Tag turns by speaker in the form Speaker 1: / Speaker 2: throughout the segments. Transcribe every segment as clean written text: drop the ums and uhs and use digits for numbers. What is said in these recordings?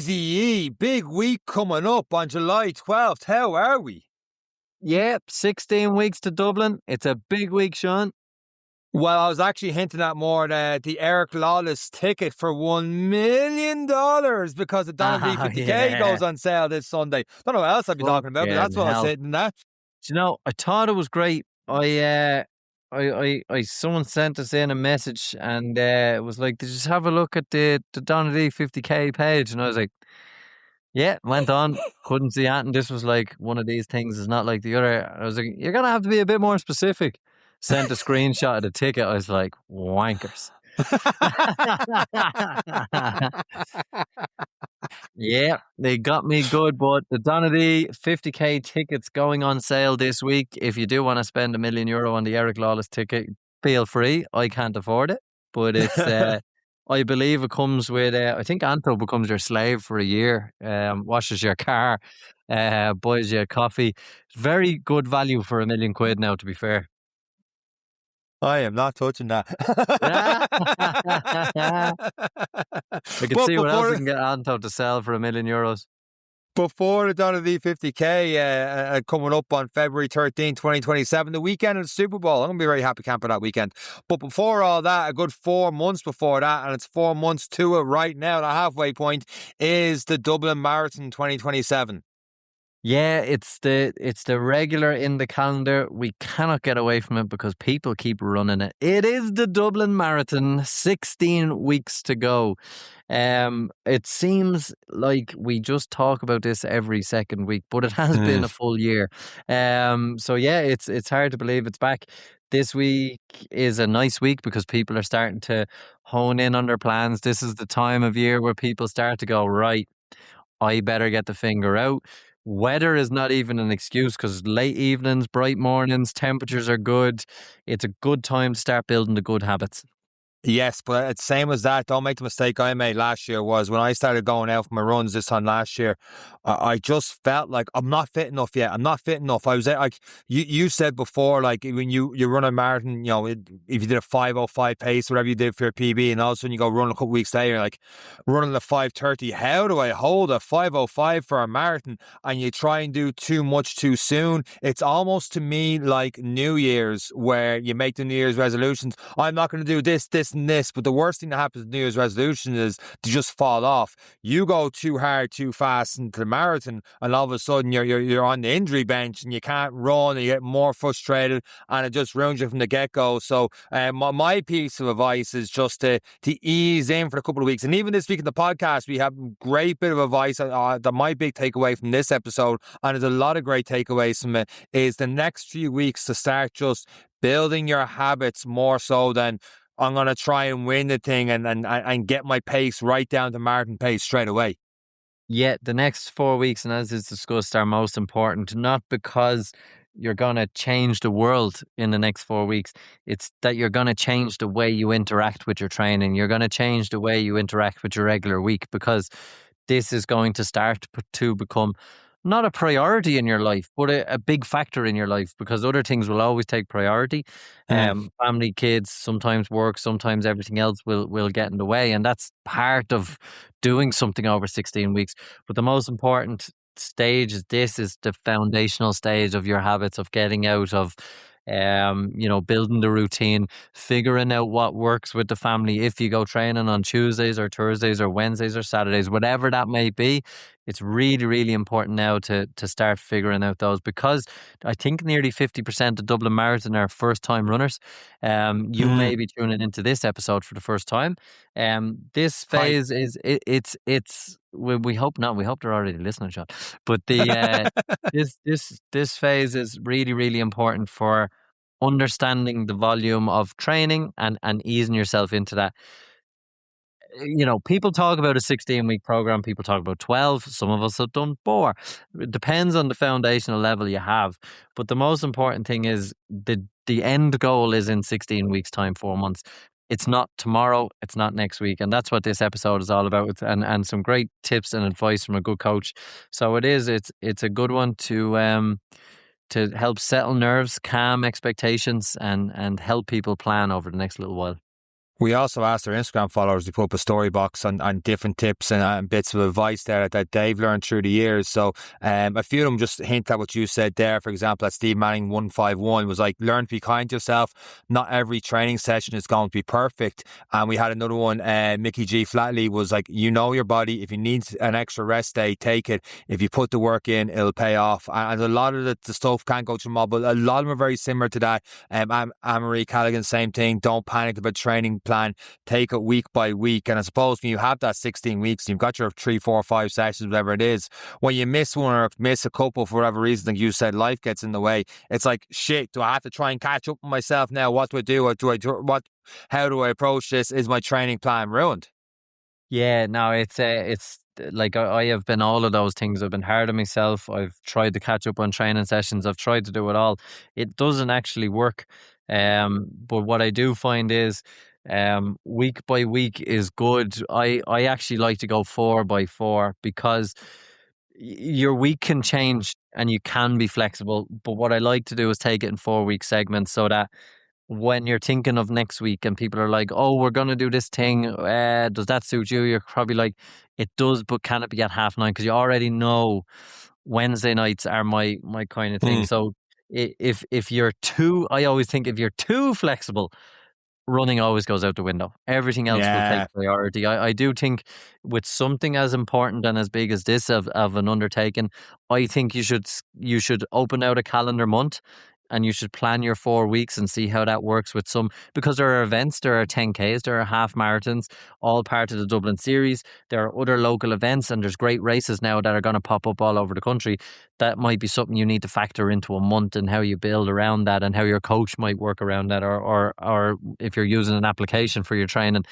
Speaker 1: Easy, big week coming up on July 12th. How are we?
Speaker 2: Yeah, 16 weeks to Dublin. It's a big week, Sean.
Speaker 1: Well, I was actually hinting at more the Eric Lawless ticket for $1 million because the Donnelly 50K goes on sale this Sunday. Don't know what else I'd be talking about, but that's what I was hitting at.
Speaker 2: Do you know, I thought it was great. I someone sent us in a message and it was like, did you just have a look at the Donnelly 50K page? And I was like, yeah, went on, couldn't see it. And this was like one of these things is not like the other. I was like, you're going to have to be a bit more specific. Sent a screenshot of the ticket. I was like, wankers. Yeah, they got me good, but the Donnelly 50K tickets going on sale this week. If you do want to spend €1 million on the Eric Lawless ticket, feel free. I can't afford it, but it's I believe it comes with I think Anto becomes your slave for a year, washes your car, buys you a coffee. Very good value for £1 million now, to be fair.
Speaker 1: I am not touching that.
Speaker 2: I can see what else we can get Anto to sell for €1 million.
Speaker 1: Before the Donnelly 50K coming up on February 13, 2027, the weekend of the Super Bowl. I'm going to be very happy camping that weekend. But before all that, a good 4 months before that, and it's 4 months to it right now, the halfway point, is the Dublin Marathon 2027.
Speaker 2: Yeah, it's the regular in the calendar. We cannot get away from it because people keep running it. It is the Dublin Marathon, 16 weeks to go. It seems like we just talk about this every second week, but it has been a full year. So yeah, it's hard to believe it's back. This week is a nice week because people are starting to hone in on their plans. This is the time of year where people start to go, right, I better get the finger out. Weather is not even an excuse because late evenings, bright mornings, temperatures are good. It's a good time to start building the good habits.
Speaker 1: Yes, but it's same as that. Don't make the mistake I made last year was when I started going out for my runs this time last year, I just felt like I'm not fit enough yet. I'm not fit enough. I was like, you said before, like when you run a marathon, if you did a 5:05 pace, whatever you did for your PB, and all of a sudden you go run a couple weeks later, like running a 5:30. How do I hold a 5:05 for a marathon? And you try and do too much too soon. It's almost to me like New Year's where you make the New Year's resolutions. I'm not going to do this, and this, but the worst thing that happens with New Year's resolution is to just fall off. You go too hard, too fast into the marathon, and all of a sudden you're on the injury bench and you can't run, and you get more frustrated, and it just ruins you from the get-go. So my piece of advice is just to ease in for a couple of weeks. And even this week in the podcast, we have a great bit of advice. That my big takeaway from this episode, and there's a lot of great takeaways from it, is the next few weeks to start just building your habits more so than I'm going to try and win the thing and get my pace right down to marathon pace straight away.
Speaker 2: Yeah, the next 4 weeks, and as is discussed, are most important, not because you're going to change the world in the next 4 weeks. It's that you're going to change the way you interact with your training. You're going to change the way you interact with your regular week, because this is going to start to become not a priority in your life, but a big factor in your life, because other things will always take priority. Family, kids, sometimes work, sometimes everything else will get in the way. And that's part of doing something over 16 weeks. But the most important stage is the foundational stage of your habits, of getting out of building the routine, figuring out what works with the family. If you go training on Tuesdays or Thursdays or Wednesdays or Saturdays, whatever that may be, it's really, really important now to start figuring out those, because I think nearly 50% of Dublin Marathon are first-time runners. You may be tuning into this episode for the first time. This phase we hope not. We hope they're already listening, Sean. But this phase is really, really important for understanding the volume of training and easing yourself into that. People talk about a 16-week program. People talk about 12. Some of us have done 4. It depends on the foundational level you have. But the most important thing is the end goal is in 16 weeks' time, 4 months. It's not tomorrow. It's not next week. And that's what this episode is all about. And some great tips and advice from a good coach. So it's a good one to help settle nerves, calm expectations, and help people plan over the next little while.
Speaker 1: We also asked our Instagram followers to put up a story box on different tips and bits of advice there that they've learned through the years. So a few of them just hint at what you said there. For example, at Steve Manning 151 was like, learn to be kind to yourself. Not every training session is going to be perfect. And we had another one, Mickey G. Flatley was like, you know your body. If you need an extra rest day, take it. If you put the work in, it'll pay off. And a lot of the stuff can't go through but a lot of them are very similar to that. Anne-Marie Callaghan, same thing. Don't panic about training plan, take it week by week. And I suppose when you have that 16 weeks, you've got your 3, 4, 5 sessions, whatever it is, when you miss one or miss a couple for whatever reason, like you said, life gets in the way. It's like, shit, do I have to try and catch up with myself now? What do I do? How do I approach this? Is my training plan ruined?
Speaker 2: Yeah, no, it's like I have been all of those things. I've been hard on myself. I've tried to catch up on training sessions. I've tried to do it all. It doesn't actually work. But what I do find is, week by week is good. I actually like to go 4 by 4 because your week can change and you can be flexible. But what I like to do is take it in 4 week segments so that when you're thinking of next week and people are like, oh, we're going to do this thing, does that suit you? You're probably like, it does, but can it be at 9:30? Because you already know Wednesday nights are my kind of thing. So if you're too, I always think if you're too flexible, running always goes out the window. Everything else will take priority. I do think with something as important and as big as this of an undertaking, I think you should open out a calendar month and you should plan your 4 weeks and see how that works with some, because there are events, there are 10Ks, there are half marathons, all part of the Dublin series. There are other local events and there's great races now that are going to pop up all over the country. That might be something you need to factor into a month and how you build around that and how your coach might work around that, or if you're using an application for your training.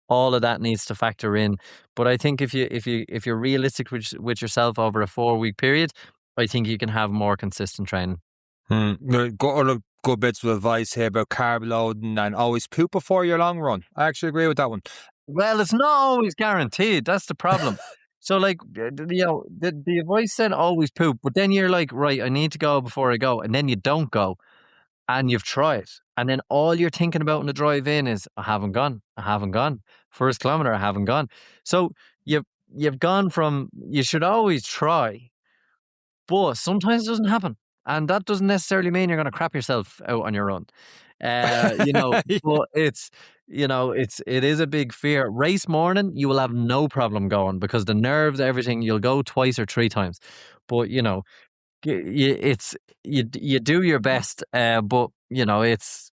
Speaker 2: All of that needs to factor in. But I think if you're realistic with yourself over a 4 week period, I think you can have more consistent training.
Speaker 1: Other good bits of advice here about carb loading and always poop before your long run. I actually agree with that one.
Speaker 2: Well, it's not always guaranteed. That's the problem. So, like, the advice said always poop, but then you're like, right, I need to go before I go, and then you don't go, and you've tried, and then all you're thinking about in the drive in is, I haven't gone. First kilometer, I haven't gone. So you've gone from, you should always try, but sometimes it doesn't happen. And that doesn't necessarily mean you're going to crap yourself out on your run. But it is a big fear. Race morning, you will have no problem going because the nerves, everything, you'll go 2 or 3 times. But, you do your best, but, it's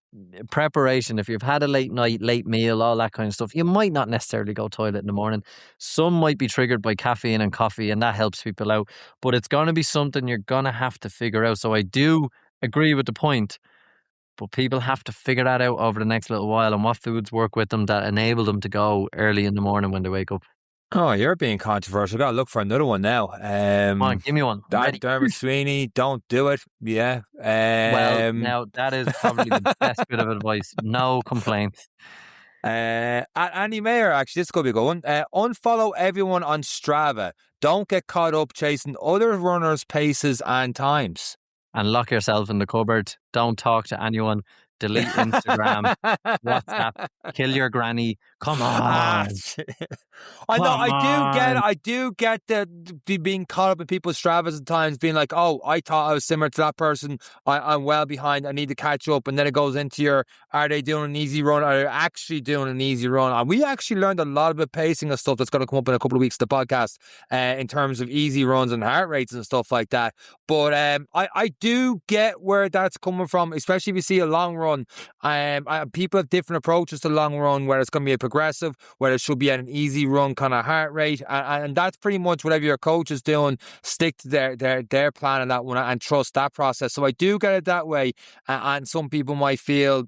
Speaker 2: preparation. If you've had a late night, late meal, all that kind of stuff, you might not necessarily go toilet in the morning. Some might be triggered by caffeine and coffee, and that helps people out. But it's going to be something you're going to have to figure out. So I do agree with the point, but people have to figure that out over the next little while and what foods work with them that enable them to go early in the morning when they wake up.
Speaker 1: Oh, you're being controversial. Got to look for another one now.
Speaker 2: Come on, give me one.
Speaker 1: Dermot Sweeney, don't do it. Yeah.
Speaker 2: Well, now that is probably the best bit of advice. No complaints.
Speaker 1: Andy Mayer, actually, this could be a good one. Unfollow everyone on Strava. Don't get caught up chasing other runners' paces and times.
Speaker 2: And lock yourself in the cupboard. Don't talk to anyone. Delete Instagram, WhatsApp, kill your granny. Come on.
Speaker 1: I do get the being caught up in people's Stravas at times, being like, oh, I thought I was similar to that person. I'm well behind. I need to catch up. And then it goes into are they doing an easy run? Are they actually doing an easy run? And we actually learned a lot about pacing and stuff that's going to come up in a couple of weeks, the podcast, in terms of easy runs and heart rates and stuff like that. But I do get where that's coming from, especially if you see a long run. People have different approaches to long run, where it's going to be a progressive, where it should be at an easy run kind of heart rate, and that's pretty much whatever your coach is doing. Stick to their plan on that one and trust that process. So I do get it that way, and some people might feel,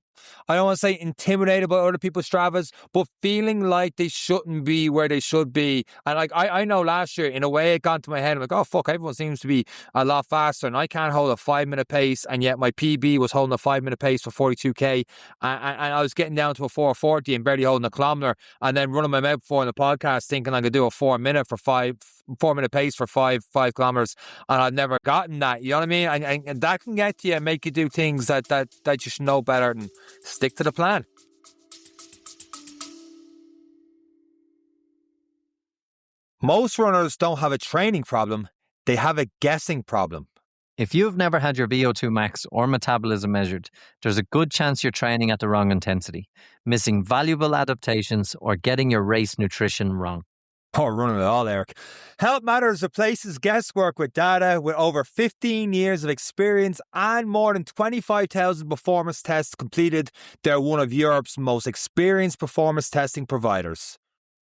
Speaker 1: I don't want to say intimidated by other people's Stravas, but feeling like they shouldn't be where they should be. And like I know last year, in a way, it got into my head. I'm like, oh fuck, everyone seems to be a lot faster, and I can't hold a 5-minute pace, and yet my PB was holding a 5-minute pace for 42k, and I was getting down to a 4:40 and barely holding a kilometer, and then running my mouth before in the podcast, thinking I could do a 4-minute pace for five kilometers, and I've never gotten that. You know what I mean? And that can get to you and make you do things that you should know better and stick to the plan. Most runners don't have a training problem, they have a guessing problem.
Speaker 2: If you've never had your VO2 max or metabolism measured, there's a good chance you're training at the wrong intensity, missing valuable adaptations, or getting your race nutrition wrong.
Speaker 1: Oh, running it all, Eric. Health Matters replaces guesswork with data. With over 15 years of experience and more than 25,000 performance tests completed, they're one of Europe's most experienced performance testing providers.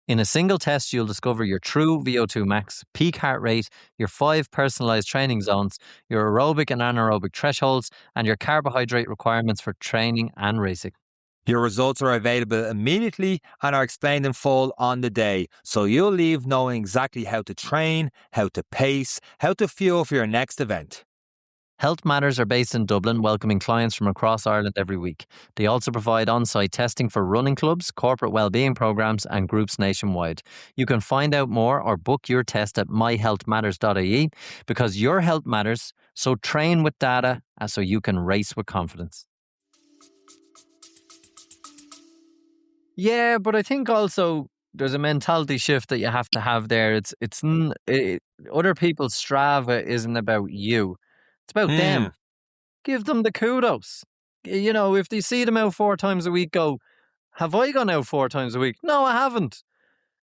Speaker 2: In a single test, you'll discover your true VO2 max, peak heart rate, your 5 personalized training zones, your aerobic and anaerobic thresholds, and your carbohydrate requirements for training and racing.
Speaker 1: Your results are available immediately and are explained in full on the day, so you'll leave knowing exactly how to train, how to pace, how to fuel for your next event.
Speaker 2: Health Matters are based in Dublin, welcoming clients from across Ireland every week. They also provide on-site testing for running clubs, corporate wellbeing programs, and groups nationwide. You can find out more or book your test at myhealthmatters.ie, because your health matters, so train with data so you can race with confidence. Yeah, but I think also there's a mentality shift that you have to have there. Other people's Strava isn't about you. It's about them. Give them the kudos. You know, if they see them out 4 times a week, go, have I gone out 4 times a week? No, I haven't.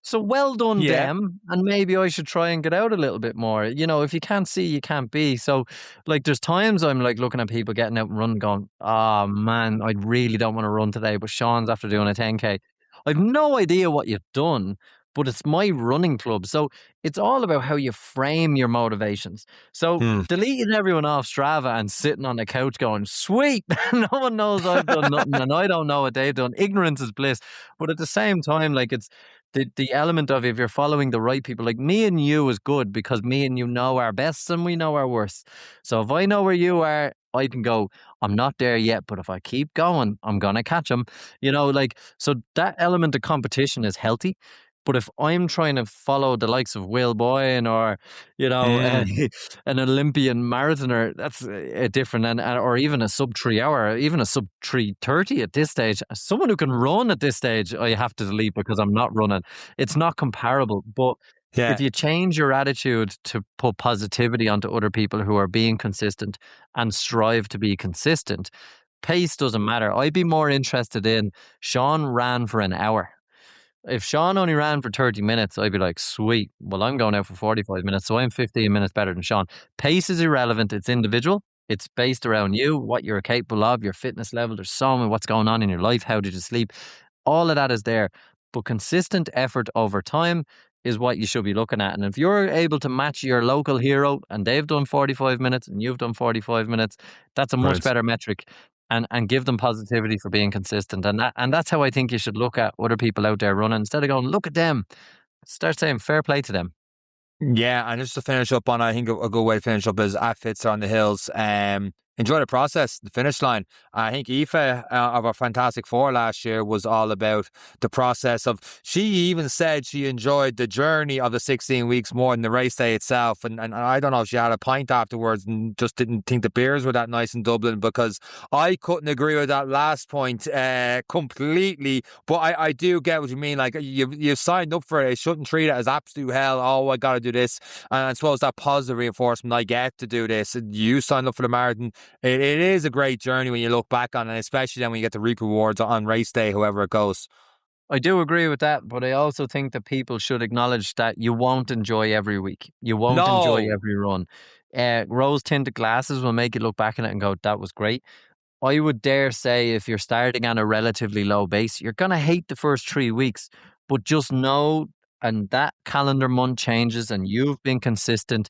Speaker 2: So well done, them. And maybe I should try and get out a little bit more. You know, if you can't see, you can't be. So, like, there's times I'm like looking at people getting out and running, going, oh man, I really don't want to run today. But Sean's after doing a 10K. I've no idea what you've done, but it's my running club. So it's all about how you frame your motivations. So deleting everyone off Strava and sitting on the couch going, sweet, no one knows I've done nothing and I don't know what they've done. Ignorance is bliss. But at the same time, like, it's the element of, if you're following the right people, like me and you is good because me and you know our bests and we know our worsts. So if I know where you are, I can go, I'm not there yet, but if I keep going, I'm going to catch them. You know, like, so that element of competition is healthy. But if I'm trying to follow the likes of Will Boyne or, you know, an Olympian marathoner, that's a different, or even a sub 3 hour, even a sub 3:30 at this stage. Someone who can run at this stage, I have to delete because I'm not running. It's not comparable. But if you change your attitude to put positivity onto other people who are being consistent and strive to be consistent, pace doesn't matter. I'd be more interested in Sean ran for an hour. If Sean only ran for 30 minutes, I'd be like, sweet. Well, I'm going out for 45 minutes, so I'm 15 minutes better than Sean. Pace is irrelevant. It's individual. It's based around you, what you're capable of, your fitness level. There's so much, what's going on in your life. How did you sleep? All of that is there. But consistent effort over time is what you should be looking at. And if you're able to match your local hero and they've done 45 minutes and you've done 45 minutes, that's a much better metric. And give them positivity for being consistent. And that's how I think you should look at other people out there running. Instead of going, look at them, start saying fair play to them.
Speaker 1: Yeah, and just to finish up on, I think a good way to finish up is at Fitz on the Hills. Enjoy the process, the finish line. I think Aoife of our Fantastic Four last year was all about the process of, she even said she enjoyed the journey of the 16 weeks more than the race day itself. And I don't know if she had a pint afterwards and just didn't think the beers were that nice in Dublin, because I couldn't agree with that last point completely. But I do get what you mean. Like, you've signed up for it. It shouldn't treat it as absolute hell. Oh, I got to do this. And I suppose that positive reinforcement, I get to do this. You signed up for the marathon. It is a great journey when you look back on it, especially then when you get to reap rewards on race day, however it goes.
Speaker 2: I do agree with that, but I also think that people should acknowledge that you won't enjoy every week. You won't enjoy every run. Rose-tinted glasses will make you look back on it and go, that was great. I would dare say if you're starting on a relatively low base, you're going to hate the first 3 weeks, but just know, and that calendar month changes and you've been consistent,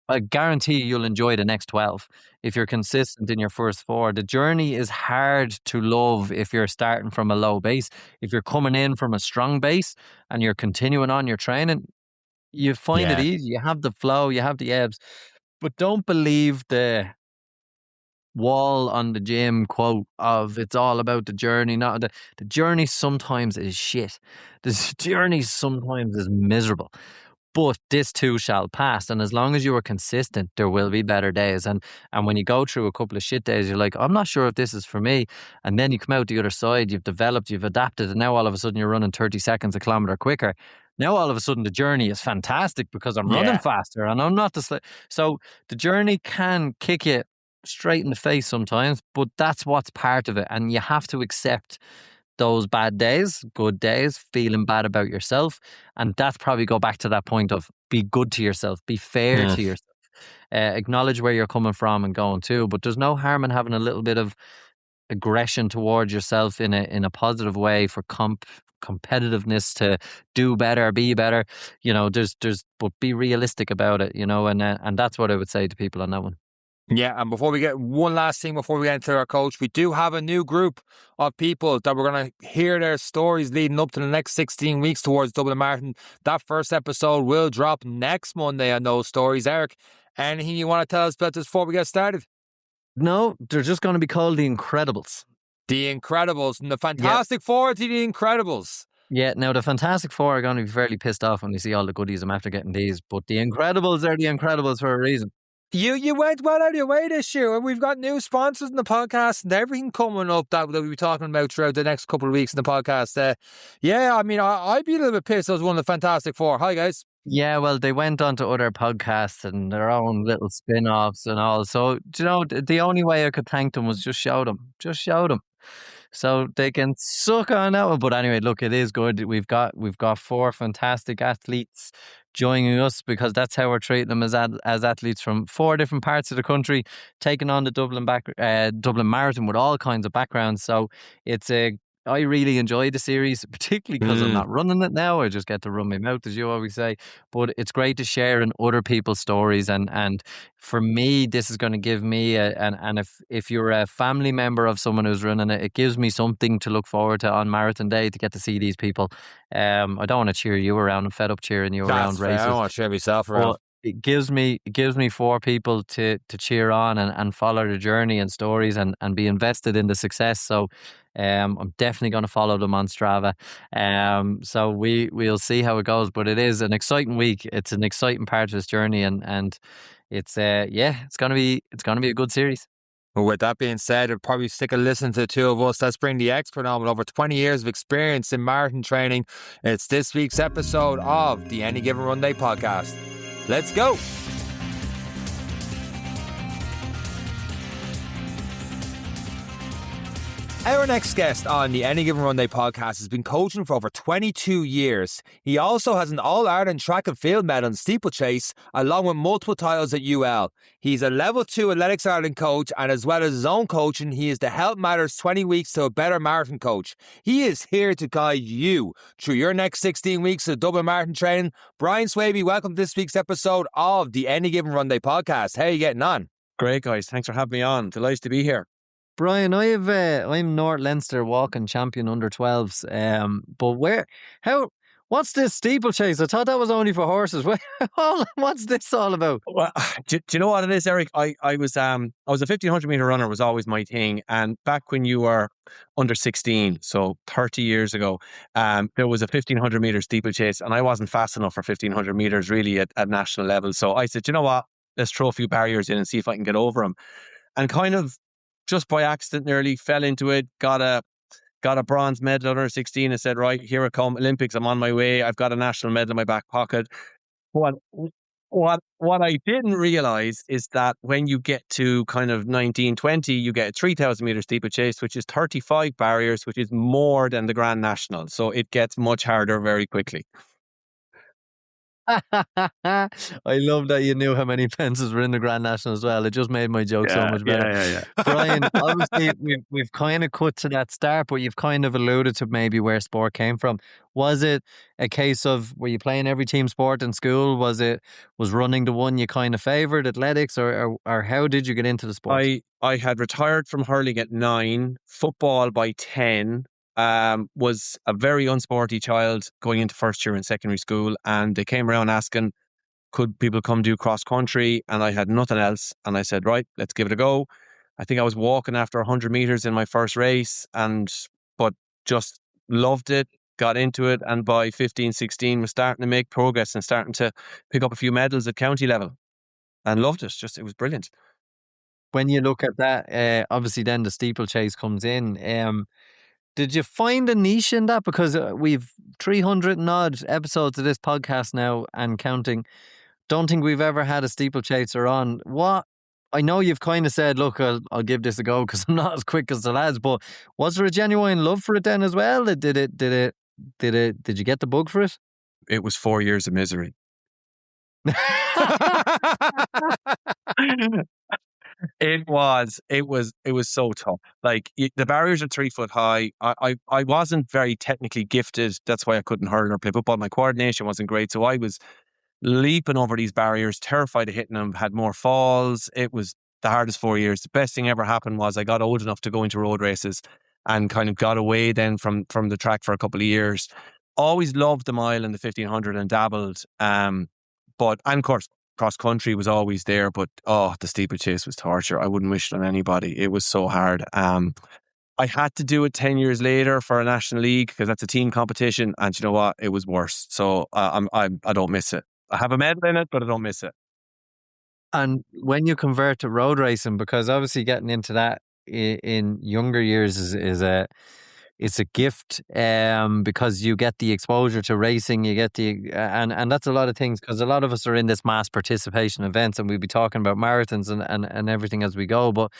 Speaker 2: I guarantee you'll enjoy the next 12 if you're consistent in your first 4. The journey is hard to love if you're starting from a low base. If you're coming in from a strong base and you're continuing on your training, you find it easy. You have the flow, you have the ebbs. But don't believe the wall on the gym quote of it's all about the journey. Not the journey sometimes is shit. The journey sometimes is miserable. But this too shall pass. And as long as you are consistent, there will be better days. And when you go through a couple of shit days, you're like, I'm not sure if this is for me. And then you come out the other side, you've developed, you've adapted, and now all of a sudden you're running 30 seconds a kilometre quicker. Now all of a sudden the journey is fantastic because I'm running
Speaker 1: Yeah.
Speaker 2: faster and I'm not so the journey can kick you straight in the face sometimes, but that's what's part of it, and you have to accept those bad days, good days, feeling bad about yourself, and that's probably go back to that point of be good to yourself, be fair to yourself, acknowledge where you're coming from and going to. But there's no harm in having a little bit of aggression towards yourself in a positive way for competitiveness to do better, be better. But be realistic about it, and that's what I would say to people on that one.
Speaker 1: Yeah, and before we get one last thing, before we get into our coach, we do have a new group of people that we're going to hear their stories leading up to the next 16 weeks towards Dublin Marathon. That first episode will drop next Monday on those stories. Eric, anything you want to tell us about this before we get started?
Speaker 2: No, they're just going to be called the Incredibles.
Speaker 1: The Incredibles, and the Fantastic Four to the Incredibles.
Speaker 2: Yeah, now the Fantastic Four are going to be fairly pissed off when they see all the goodies I'm after getting these, but the Incredibles are the Incredibles for a reason.
Speaker 1: You went well out of your way this year. We've got new sponsors in the podcast and everything coming up that we'll be talking about throughout the next couple of weeks in the podcast. Yeah, I mean, I'd be a little bit pissed I was one of the Fantastic Four. Hi, guys.
Speaker 2: Yeah, well, they went on to other podcasts and their own little spin-offs and all. So, the only way I could thank them was just show them. Just show them. So they can suck on that one. But anyway, look, it is good. We've got 4 fantastic athletes joining us because that's how we're treating them as athletes from 4 different parts of the country, taking on the Dublin Marathon with all kinds of backgrounds. So I really enjoy the series, particularly because I'm not running it now. I just get to run my mouth, as you always say. But it's great to share in other people's stories. And for me, this is going to give me, and if you're a family member of someone who's running it, it gives me something to look forward to on Marathon Day to get to see these people. I don't want to cheer you around. I'm fed up cheering you around races.
Speaker 1: I don't want to cheer myself around.
Speaker 2: But it gives me 4 people to cheer on and follow the journey and stories and be invested in the success. So I'm definitely going to follow them on Strava. So we'll see how it goes, but it is an exciting week. It's an exciting part of this journey, and it's it's going to be a good series.
Speaker 1: Well, with that being said, I'd probably stick a listen to the two of us. Let's bring the expert on with over 20 years of experience in marathon training. It's this week's episode of the Any Given Run Day podcast. Let's go. Our next guest on the Any Given Run Day podcast has been coaching for over 22 years. He also has an All-Ireland track and field medal in Steeplechase, along with multiple titles at UL. He's a Level 2 Athletics Ireland coach, and as well as his own coaching, he is the Health Matters 20 Weeks to a Better Marathon coach. He is here to guide you through your next 16 weeks of Dublin Marathon training. Brian Swaby, welcome to this week's episode of the Any Given Run Day podcast. How are you getting on?
Speaker 3: Great, guys. Thanks for having me on. Delighted to be here.
Speaker 2: Brian, I'm North Leinster walking champion under 12s. But what's this steeplechase? I thought that was only for horses. What's this all about?
Speaker 3: Well, do you know what it is, Eric? I was a 1500 meter runner was always my thing. And back when you were under 16, so 30 years ago, there was a 1500 meter steeplechase, and I wasn't fast enough for 1500 meters really at national level. So I said, you know what? Let's throw a few barriers in and see if I can get over them. And kind of just by accident, nearly fell into it, got a bronze medal under 16 and said, right, here I come, Olympics, I'm on my way. I've got a national medal in my back pocket. What I didn't realize is that when you get to kind of 19, 20, you get a 3,000 meter steeplechase, which is 35 barriers, which is more than the Grand National. So it gets much harder very quickly.
Speaker 2: I love that you knew how many fences were in the Grand National as well. It just made my joke so much better.
Speaker 3: Yeah.
Speaker 2: Brian, obviously we've kind of cut to that start, but you've kind of alluded to maybe where sport came from. Was it a case of, were you playing every team sport in school? Was running the one you kind of favoured, athletics, or how did you get into the sport?
Speaker 3: I had retired from hurling at 9, football by 10. Was a very unsporty child going into first year in secondary school, and they came around asking, could people come do cross country? And I had nothing else, and I said, right, let's give it a go. I think I was walking after 100 meters in my first race, but just loved it, got into it, and by 15, 16 was starting to make progress and starting to pick up a few medals at county level, and loved it. It was brilliant.
Speaker 2: When you look at that, obviously then the steeplechase comes in. Did you find a niche in that? Because we've 300 and odd episodes of this podcast now and counting. Don't think we've ever had a steeplechaser on. What? I know you've kind of said, look, I'll give this a go because I'm not as quick as the lads, but was there a genuine love for it then as well? Did you get the bug for it?
Speaker 3: It was 4 years of misery. It was so tough. Like the barriers are 3 foot high. I wasn't very technically gifted. That's why I couldn't hurl or play football. My coordination wasn't great. So I was leaping over these barriers, terrified of hitting them, had more falls. It was the hardest 4 years. The best thing ever happened was I got old enough to go into road races and kind of got away then from the track for a couple of years. Always loved the mile and the 1500 and dabbled. But, and of course, cross country was always there, but the steeplechase was torture. I wouldn't wish it on anybody. It was so hard. I had to do it 10 years later for a national league because that's a team competition, and you know what? It was worse. So I don't miss it. I have a medal in it, but I don't miss it.
Speaker 2: And when you convert to road racing, because obviously getting into that in younger years is it's a gift, because you get the exposure to racing, you get the and that's a lot of things, because a lot of us are in this mass participation events, and we'll be talking about marathons and everything as we go. But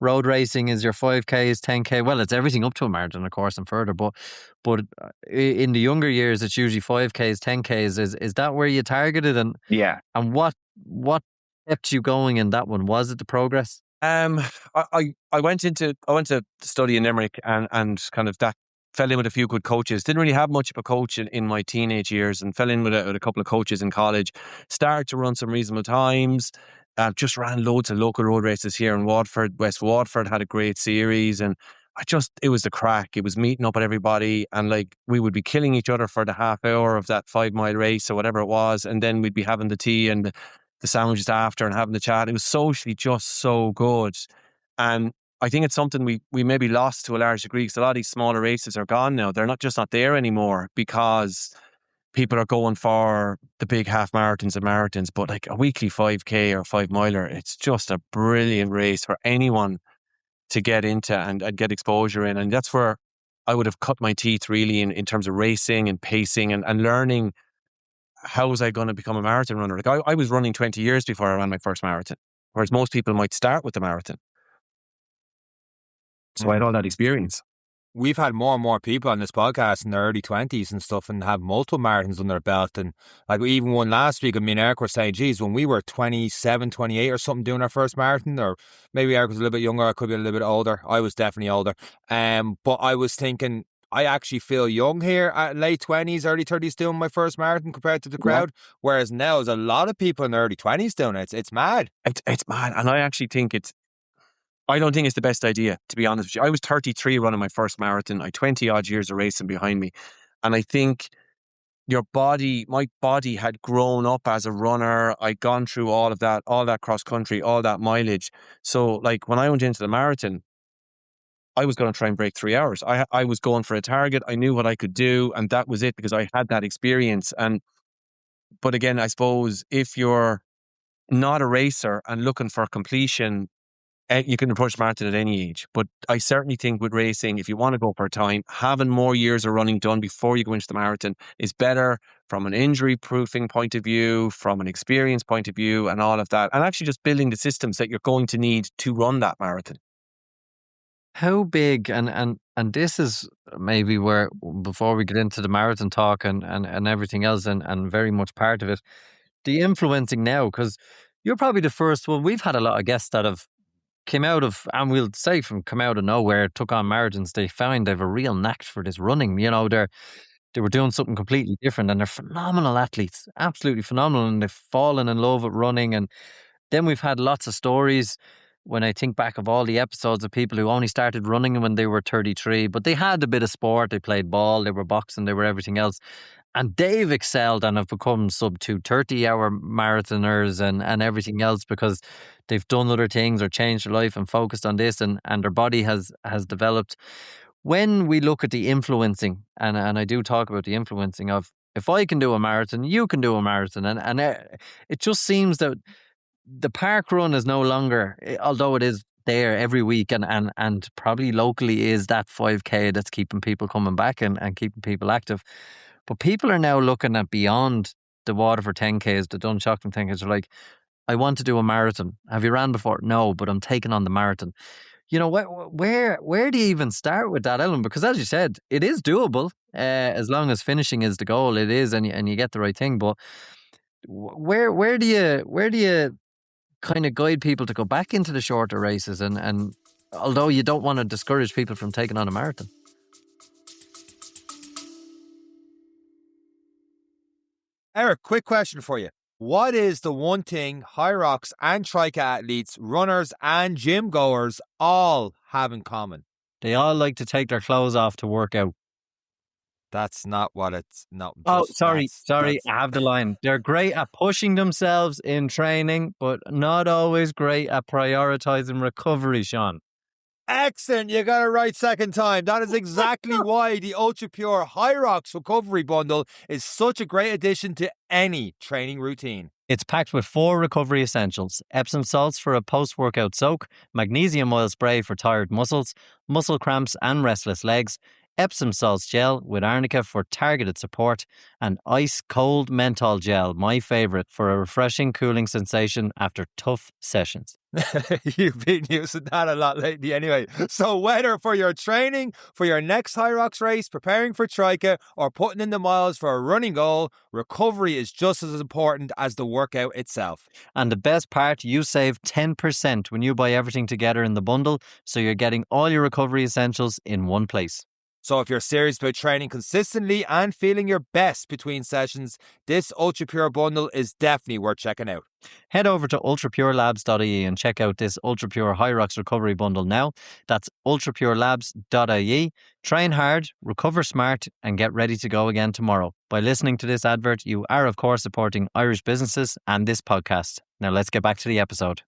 Speaker 2: road racing is your 5Ks, 10K. Well, it's everything up to a marathon, of course, and further. But in the younger years, it's usually 5Ks, 10Ks. Is that where you targeted? And
Speaker 3: Yeah.
Speaker 2: And what kept you going in that one? Was it the progress?
Speaker 3: I went to study in Limerick and kind of that fell in with a few good coaches. Didn't really have much of a coach in my teenage years, and fell in with a couple of coaches in college. Started to run some reasonable times. Just ran loads of local road races here in Waterford. West Waterford had a great series, and it was the crack. It was meeting up with everybody, and like we would be killing each other for the half hour of that 5 mile race or whatever it was, and then we'd be having the tea and the sandwiches after and having the chat. It was socially just so good. And I think it's something we maybe lost to a large degree, because a lot of these smaller races are gone now. They're not there anymore because people are going for the big half marathons and marathons. But like a weekly 5K or 5 miler, it's just a brilliant race for anyone to get into and get exposure in. And that's where I would have cut my teeth really in terms of racing and pacing and learning how was I going to become a marathon runner. Like I was running 20 years before I ran my first marathon, whereas most people might start with the marathon. So I had all that experience.
Speaker 1: We've had more and more people on this podcast in their early 20s and stuff and have multiple marathons under their belt. And like even one last week, I mean, Eric was saying, geez, when we were 27, 28 or something doing our first marathon, or maybe Eric was a little bit younger, I could be a little bit older. I was definitely older. But I was thinking, I actually feel young here at late 20s, early 30s doing my first marathon compared to the crowd. Yeah. Whereas now there's a lot of people in their early 20s doing it. It's mad.
Speaker 3: It's mad. And I actually think I don't think it's the best idea, to be honest with you. I was 33 running my first marathon. I had 20 odd years of racing behind me. And I think my body had grown up as a runner. I'd gone through all that cross country, all that mileage. So like when I went into the marathon, I was going to try and break 3 hours. I was going for a target. I knew what I could do, and that was it, because I had that experience. But again, I suppose if you're not a racer and looking for completion, you can approach marathon at any age. But I certainly think with racing, if you want to go for a time, having more years of running done before you go into the marathon is better from an injury proofing point of view, from an experience point of view, and all of that. And actually just building the systems that you're going to need to run that marathon.
Speaker 2: How big, and this is maybe where, before we get into the marathon talk and everything else, and very much part of it, the influencing now, because you're probably the first one. We've had a lot of guests that have come out of nowhere, took on marathons. They found they have a real knack for this running. You know, they were doing something completely different, and they're phenomenal athletes, absolutely phenomenal, and they've fallen in love with running. And then we've had lots of stories. When I think back of all the episodes of people who only started running when they were 33, but they had a bit of sport, they played ball, they were boxing, they were everything else. And they've excelled and have become sub 230-hour marathoners and everything else, because they've done other things or changed their life and focused on this, and their body has developed. When we look at the influencing, and I do talk about the influencing of, if I can do a marathon, you can do a marathon. And it just seems that the park run is no longer, although it is there every week, and probably locally is that 5K that's keeping people coming back and keeping people active. But people are now looking at beyond the Waterford 10Ks, the Dunshaughlin 10Ks. They're like, I want to do a marathon. Have you ran before? No, but I'm taking on the marathon. You know, where do you even start with that, Ellen? Because as you said, it is doable as long as finishing is the goal. It is, and you get the right thing. But where do you kind of guide people to go back into the shorter races? And although you don't want to discourage people from taking on a marathon.
Speaker 1: Eric, quick question for you. What is the one thing Hyrox and triathletes, runners and gym goers all have in common?
Speaker 2: They all like to take their clothes off to work out.
Speaker 1: That's not what it's... No.
Speaker 2: Oh, sorry. I have the line. They're great at pushing themselves in training, but not always great at prioritizing recovery, Sean.
Speaker 1: Excellent. You got it right second time. That is exactly why the Ultra Pure Hyrox Recovery Bundle is such a great addition to any training routine.
Speaker 2: It's packed with 4 recovery essentials: Epsom salts for a post-workout soak, magnesium oil spray for tired muscles, muscle cramps and restless legs, Epsom salts gel with arnica for targeted support, and ice cold menthol gel, my favourite, for a refreshing cooling sensation after tough sessions.
Speaker 1: You've been using that a lot lately anyway. So whether for your training, for your next Hyrox race, preparing for Trica, or putting in the miles for a running goal, recovery is just as important as the workout itself.
Speaker 2: And the best part, you save 10% when you buy everything together in the bundle, so you're getting all your recovery essentials in one place.
Speaker 1: So if you're serious about training consistently and feeling your best between sessions, this Ultra Pure bundle is definitely worth checking out.
Speaker 2: Head over to ultrapurelabs.ie and check out this Ultra Pure Hyrox Recovery Bundle now. That's ultrapurelabs.ie. Train hard, recover smart, and get ready to go again tomorrow. By listening to this advert, you are of course supporting Irish businesses and this podcast. Now let's get back to the episode.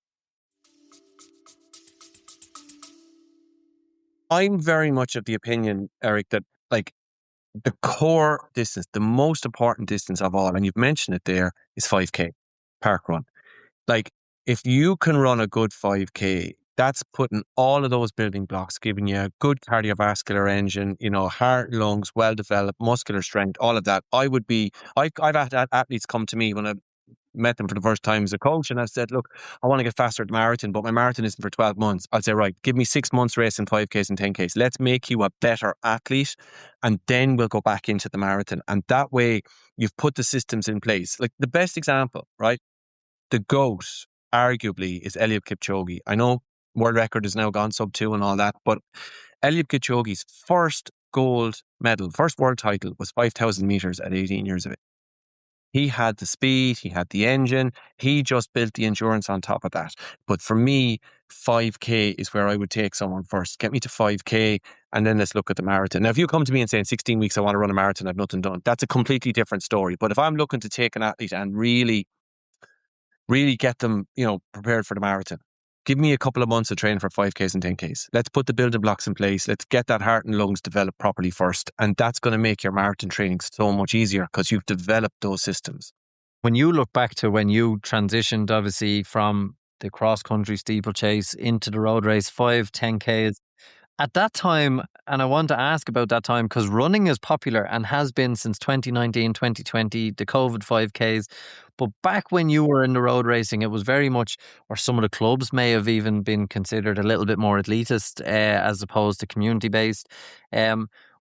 Speaker 3: I'm very much of the opinion, Eric, that like the core distance, the most important distance of all, and you've mentioned it there, is 5K, park run. Like if you can run a good 5K, that's putting all of those building blocks, giving you a good cardiovascular engine, you know, heart, lungs, well-developed, muscular strength, all of that. I've had athletes come to me when I met them for the first time as a coach, and I said, look, I want to get faster at the marathon, but my marathon isn't for 12 months. I'll say, right, give me 6 months racing 5Ks and 10Ks. Let's make you a better athlete, and then we'll go back into the marathon. And that way you've put the systems in place. Like the best example, right? The GOAT, arguably, is Eliud Kipchoge. I know world record is now gone sub 2 and all that, but Eliud Kipchoge's first gold medal, first world title was 5,000 meters at 18 years of age. He had the speed, he had the engine, he just built the endurance on top of that. But for me, 5K is where I would take someone first. Get me to 5K, and then let's look at the marathon. Now, if you come to me and say in 16 weeks I want to run a marathon, I've nothing done, that's a completely different story. But if I'm looking to take an athlete and really get them, you know, prepared for the marathon, give me a couple of months of training for 5Ks and 10Ks. Let's put the building blocks in place. Let's get that heart and lungs developed properly first. And that's going to make your marathon training so much easier because you've developed those systems.
Speaker 2: When you look back to when you transitioned, obviously, from the cross-country steeplechase into the road race, 5, 10Ks, at that time, and I want to ask about that time because running is popular and has been since 2019, 2020, the COVID 5Ks. But back when you were in the road racing, it was very much, or some of the clubs may have even been considered a little bit more elitist as opposed to community-based.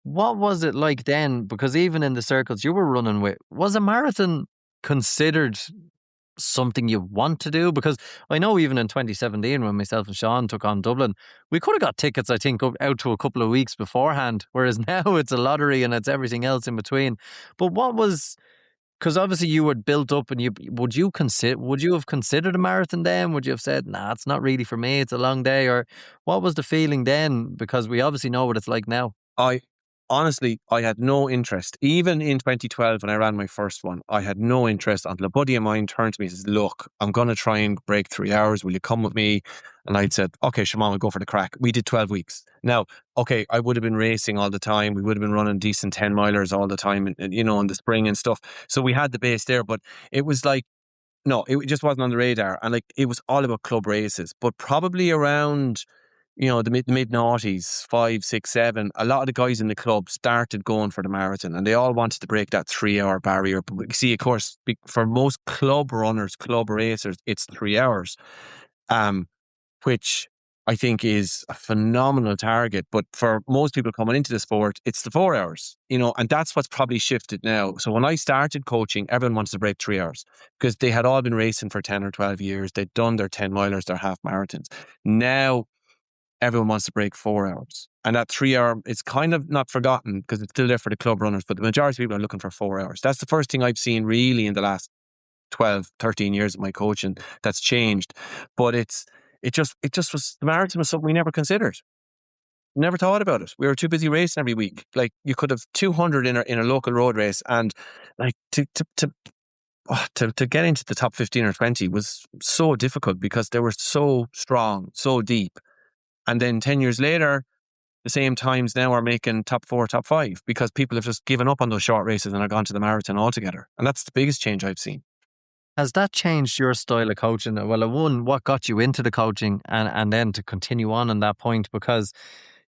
Speaker 2: What was it like then? Because even in the circles you were running with, was a marathon considered something you want to do? Because I know even in 2017 when myself and Sean took on Dublin, we could have got tickets, I think, out to a couple of weeks beforehand, whereas now it's a lottery and it's everything else in between. But what was, because obviously you were built up, and would you have considered a marathon then? Would you have said, nah, it's not really for me, it's a long day? Or what was the feeling then? Because we obviously know what it's like now.
Speaker 3: Honestly, I had no interest. Even in 2012, when I ran my first one, I had no interest until a buddy of mine turned to me and says, look, I'm going to try and break 3 hours. Will you come with me? And I'd said, okay, Shimon, we'll go for the crack. We did 12 weeks. Now, okay, I would have been racing all the time. We would have been running decent 10 milers all the time, and, you know, in the spring and stuff. So we had the base there, but it was like, No, it just wasn't on the radar. And like, it was all about club races, but probably around, the mid noughties, 5, 6, 7, a lot of the guys in the club started going for the marathon, and they all wanted to break that 3-hour barrier. But we see, of course, for most club runners, club racers, it's 3 hours, which I think is a phenomenal target. But for most people coming into the sport, it's the 4 hours, and that's what's probably shifted now. So when I started coaching, everyone wants to break 3 hours because they had all been racing for 10 or 12 years. They'd done their 10 milers, their half marathons. Now everyone wants to break 4 hours. And that 3 hour, it's kind of not forgotten because it's still there for the club runners, but the majority of people are looking for 4 hours. That's the first thing I've seen really in the last 12, 13 years of my coaching that's changed. But it just was, the marathon was something we never considered. Never thought about it. We were too busy racing every week. Like, you could have 200 in a local road race, and like to get into the top 15 or 20 was so difficult because they were so strong, so deep. And then 10 years later, the same times now are making top 4, top 5 because people have just given up on those short races and are gone to the marathon altogether. And that's the biggest change I've seen.
Speaker 2: Has that changed your style of coaching? Well, one, what got you into the coaching, and then to continue on that point, because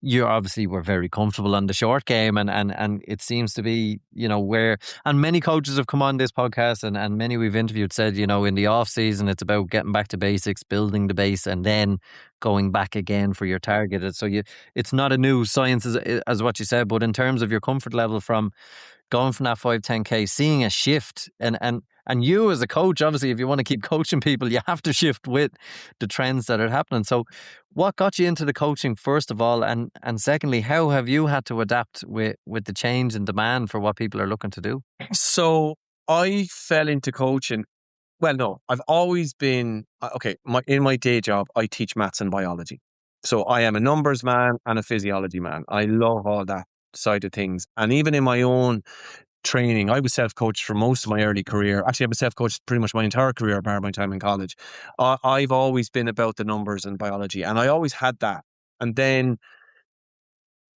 Speaker 2: you obviously were very comfortable on the short game, and it seems to be, where, and many coaches have come on this podcast and many we've interviewed said, in the off season, it's about getting back to basics, building the base, and then going back again for your target. So it's not a new science as what you said, but in terms of your comfort level from going from that 5-10K, seeing a shift, and you as a coach, obviously, if you want to keep coaching people, you have to shift with the trends that are happening. So what got you into the coaching, first of all? And secondly, how have you had to adapt with the change in demand for what people are looking to do?
Speaker 3: So I fell into coaching. Well, no, I've always been, in my day job, I teach maths and biology. So I am a numbers man and a physiology man. I love all that side of things. And even in my own training, I was self-coached for most of my early career. Actually, I was self-coached pretty much my entire career, bar my time in college. I've always been about the numbers and biology, and I always had that. And then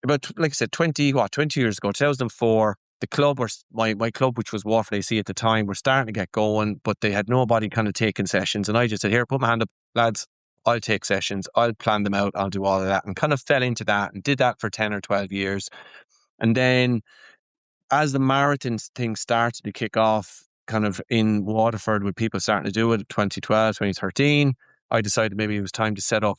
Speaker 3: about, like I said, 20 years ago, 2004, the club, my club, which was Waterford AC at the time, were starting to get going, but they had nobody kind of taking sessions. And I just said, here, put my hand up, lads, I'll take sessions, I'll plan them out, I'll do all of that, and kind of fell into that and did that for 10 or 12 years. And then as the marathon thing started to kick off kind of in Waterford, with people starting to do it, 2012, 2013, I decided maybe it was time to set up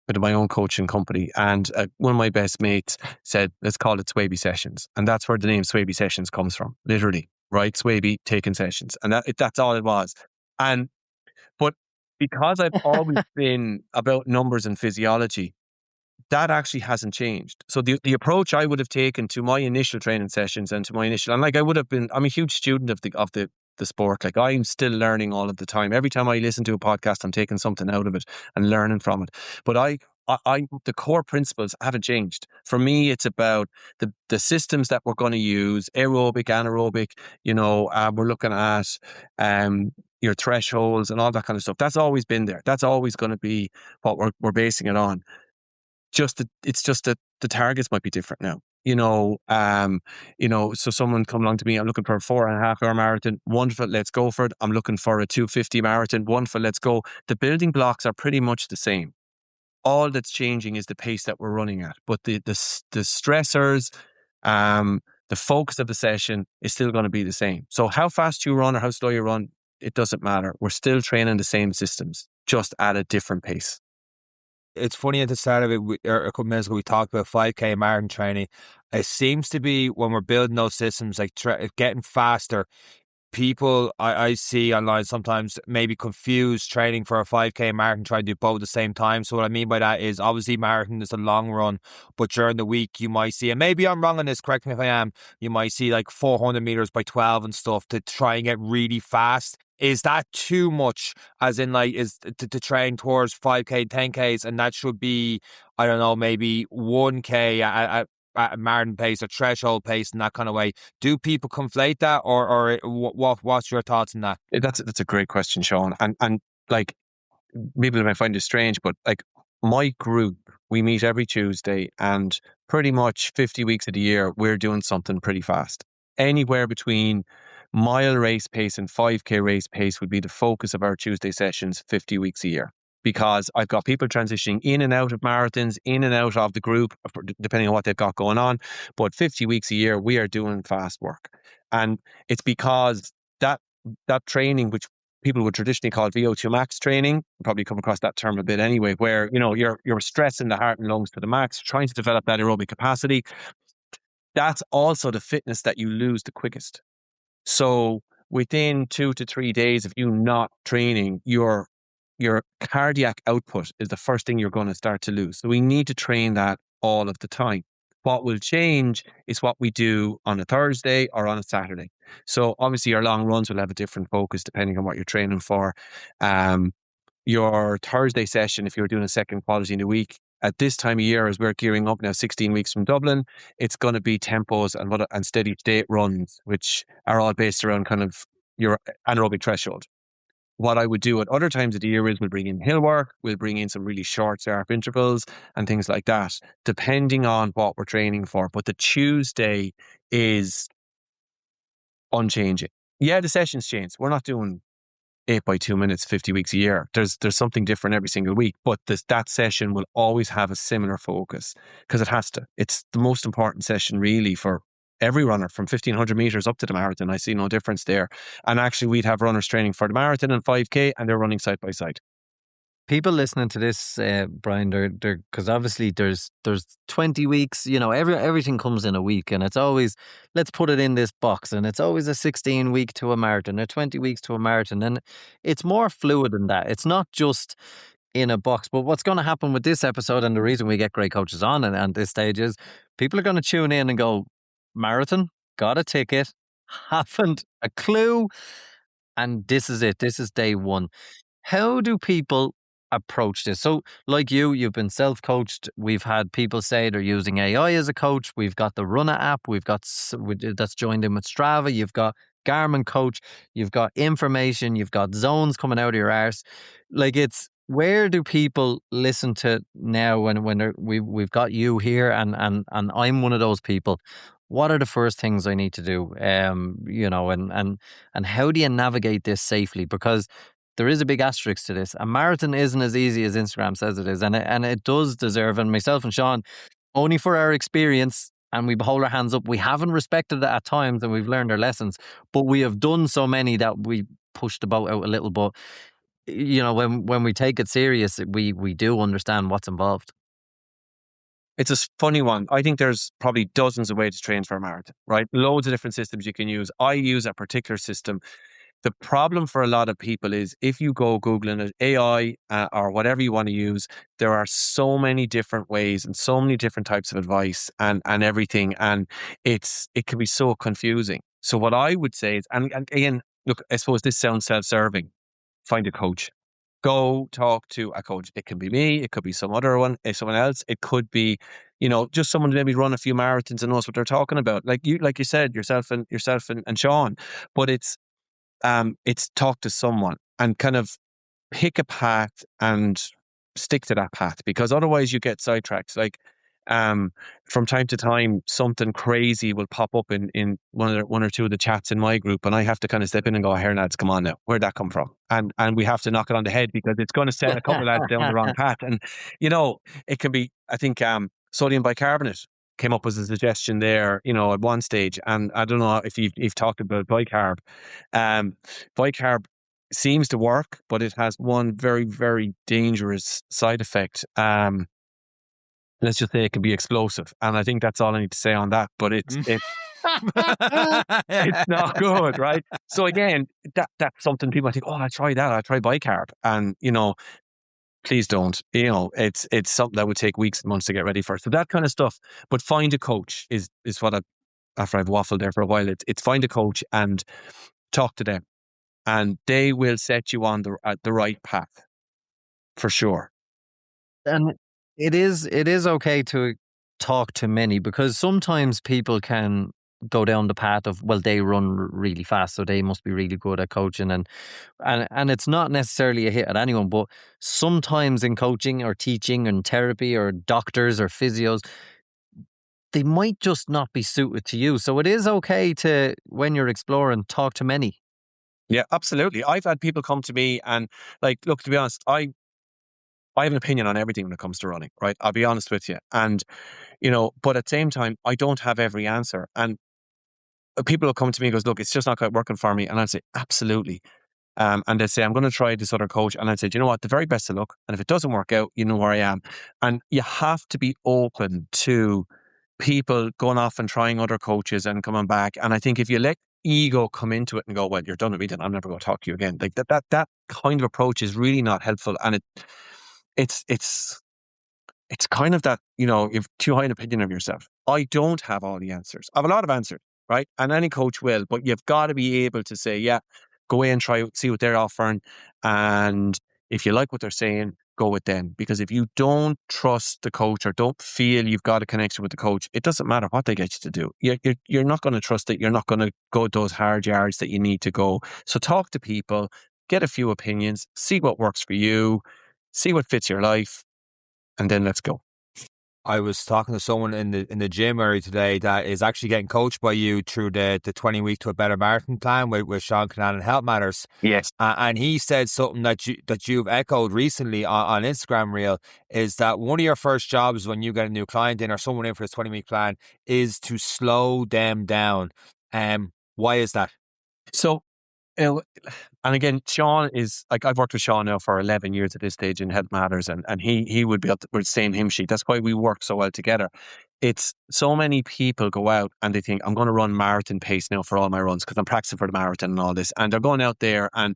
Speaker 3: with my own coaching company. And one of my best mates said, let's call it Swaby Sessions. And that's where the name Swaby Sessions comes from, literally, right? Swaby taking sessions. And that's all it was. But because I've always been about numbers and physiology, that actually hasn't changed. So the approach I would have taken to my initial training sessions and to my initial, and like I'm a huge student of the sport. Like, I'm still learning all of the time. Every time I listen to a podcast, I'm taking something out of it and learning from it. But I the core principles haven't changed. For me, it's about the systems that we're going to use, aerobic, anaerobic. We're looking at your thresholds and all that kind of stuff. That's always been there. That's always going to be what we're basing it on. It's just that the targets might be different now. So someone come along to me, I'm looking for a 4.5 hour marathon. Wonderful, let's go for it. I'm looking for a 250 marathon. Wonderful, let's go. The building blocks are pretty much the same. All that's changing is the pace that we're running at. But the stressors, the focus of the session is still going to be the same. So how fast you run or how slow you run, it doesn't matter. We're still training the same systems, just at a different pace.
Speaker 1: It's funny, at the start of it, a couple minutes ago, we talked about 5K marathon training. It seems to be, when we're building those systems, like getting faster, people I see online sometimes maybe confuse training for a 5K marathon, trying to do both at the same time. So what I mean by that is, obviously marathon is a long run, but during the week you might see, and maybe I'm wrong on this, correct me if I am, you might see like 400 meters by 12 and stuff to try and get really fast. Is that too much, as in, like, is to train towards 5K, 10Ks, and that should be, I don't know, maybe 1K at a marathon pace or threshold pace in that kind of way? Do people conflate that, or what's your thoughts on that?
Speaker 3: That's a great question, Sean. And like, people might find it strange, but like, my group, we meet every Tuesday, and pretty much 50 weeks of the year, we're doing something pretty fast. Anywhere between mile race pace and 5K race pace would be the focus of our Tuesday sessions 50 weeks a year. Because I've got people transitioning in and out of marathons, in and out of the group, depending on what they've got going on. But 50 weeks a year, we are doing fast work. And it's because that training, which people would traditionally call VO2 max training, probably come across that term a bit anyway, where, you know, you're stressing the heart and lungs to the max, trying to develop that aerobic capacity. That's also the fitness that you lose the quickest. So within 2 to 3 days of you not training, your cardiac output is the first thing you're going to start to lose. So we need to train that all of the time. What will change is what we do on a Thursday or on a Saturday. So obviously your long runs will have a different focus depending on what you're training for. Your Thursday session, if you're doing a second quality in a week, at this time of year, as we're gearing up now, 16 weeks from Dublin, it's going to be tempos and steady state runs, which are all based around kind of your anaerobic threshold. What I would do at other times of the year is we'll bring in hill work, we'll bring in some really short, sharp intervals and things like that, depending on what we're training for. But the Tuesday is unchanging. Yeah, the sessions change. We're not doing 8 by 2 minutes, 50 weeks a year. There's something different every single week, but that session will always have a similar focus because it has to. It's the most important session really for every runner from 1500 meters up to the marathon. I see no difference there. And actually we'd have runners training for the marathon and 5K and they're running side by side.
Speaker 2: People listening to this, Brian, they're because obviously there's 20 weeks, you know, everything comes in a week, and it's always, let's put it in this box, and it's always a 16 week to a marathon, or 20 weeks to a marathon, and it's more fluid than that. It's not just in a box. But what's going to happen with this episode, and the reason we get great coaches on and this stage, is people are going to tune in and go, marathon, got a ticket, haven't a clue, and this is it. This is day one. How do people approach this? So like you've been self-coached. We've had people say they're using AI as a coach. We've got the Runner app. We've got that's joined in with Strava. You've got Garmin Coach. You've got information. You've got zones coming out of your arse. Like, it's, where do people listen to now when we've got you here and I'm one of those people? What are the first things I need to do? You know, and how do you navigate this safely? Because there is a big asterisk to this. A marathon isn't as easy as Instagram says it is, and it does deserve. And myself and Sean, only for our experience, and we hold our hands up, we haven't respected it at times, and we've learned our lessons. But we have done so many that we push the boat out a little. But you know, when we take it serious, we do understand what's involved.
Speaker 3: It's a funny one. I think there's probably dozens of ways to train for a marathon, right? Loads of different systems you can use. I use a particular system. The problem for a lot of people is if you go Googling it, AI or whatever you want to use, there are so many different ways and so many different types of advice and everything. And it can be so confusing. So what I would say is, and again, look, I suppose this sounds self-serving. Find a coach. Go talk to a coach. It can be me. It could be someone else. It could be, you know, just someone who maybe run a few marathons and knows what they're talking about. Like you said, yourself and Sean. But it's talk to someone and kind of pick a path and stick to that path, because otherwise you get sidetracked. Like, from time to time, something crazy will pop up in one or two of the chats in my group, and I have to kind of step in and go, "Here, lads, come on now, where'd that come from?" And we have to knock it on the head, because it's going to send a couple of lads down the wrong path. And you know, it can be. I think sodium bicarbonate came up as a suggestion there, you know, at one stage. And I don't know if you've talked about bicarb. Bicarb seems to work, but it has one very, very dangerous side effect. Let's just say it can be explosive. And I think that's all I need to say on that. But it's not good, right? So again, that's something people might think, oh, I'll try that. I'll try bicarb. And, you know, please don't. You know, it's something that would take weeks and months to get ready for. So that kind of stuff. But find a coach is what after I've waffled there for a while, it's find a coach and talk to them, and they will set you on the right path for sure.
Speaker 2: And it is okay to talk to many, because sometimes people can go down the path of, well, they run really fast, so they must be really good at coaching, and it's not necessarily a hit at anyone, but sometimes in coaching or teaching and therapy or doctors or physios, they might just not be suited to you. So it is okay to, when you're exploring, talk to many.
Speaker 3: Yeah, absolutely. I've had people come to me and like, look, to be honest, I have an opinion on everything when it comes to running, right? I'll be honest with you. And, but at the same time, I don't have every answer. And people will come to me and goes, look, it's just not quite working for me. And I'll say, absolutely. And they'll say, I'm going to try this other coach. And I'd say, do you know what? The very best of luck. And if it doesn't work out, you know where I am. And you have to be open to people going off and trying other coaches and coming back. And I think if you let ego come into it and go, well, you're done with me, then I'm never going to talk to you again. Like that kind of approach is really not helpful. And it's kind of that, you've too high an opinion of yourself. I don't have all the answers. I have a lot of answers, right? And any coach will, but you've got to be able to say, yeah, go in, try, see what they're offering. And if you like what they're saying, go with them. Because if you don't trust the coach or don't feel you've got a connection with the coach, it doesn't matter what they get you to do. You're not going to trust it. You're not going to go those hard yards that you need to go. So talk to people, get a few opinions, see what works for you, see what fits your life, and then let's go.
Speaker 1: I was talking to someone in the gym area today that is actually getting coached by you through the 20 week to a better marathon plan with Sean Canaan and Health Matters.
Speaker 3: Yes.
Speaker 1: And he said something that you've echoed recently on Instagram Reel is that one of your first jobs when you get a new client in or someone in for this 20 week plan is to slow them down. Why is that?
Speaker 3: So, and again, Sean is like, I've worked with Sean now for 11 years at this stage in Health Matters, and he would be up with the same hymn sheet. That's why we work so well together. It's so many people go out and they think, I'm going to run marathon pace now for all my runs because I'm practicing for the marathon and all this. And they're going out there and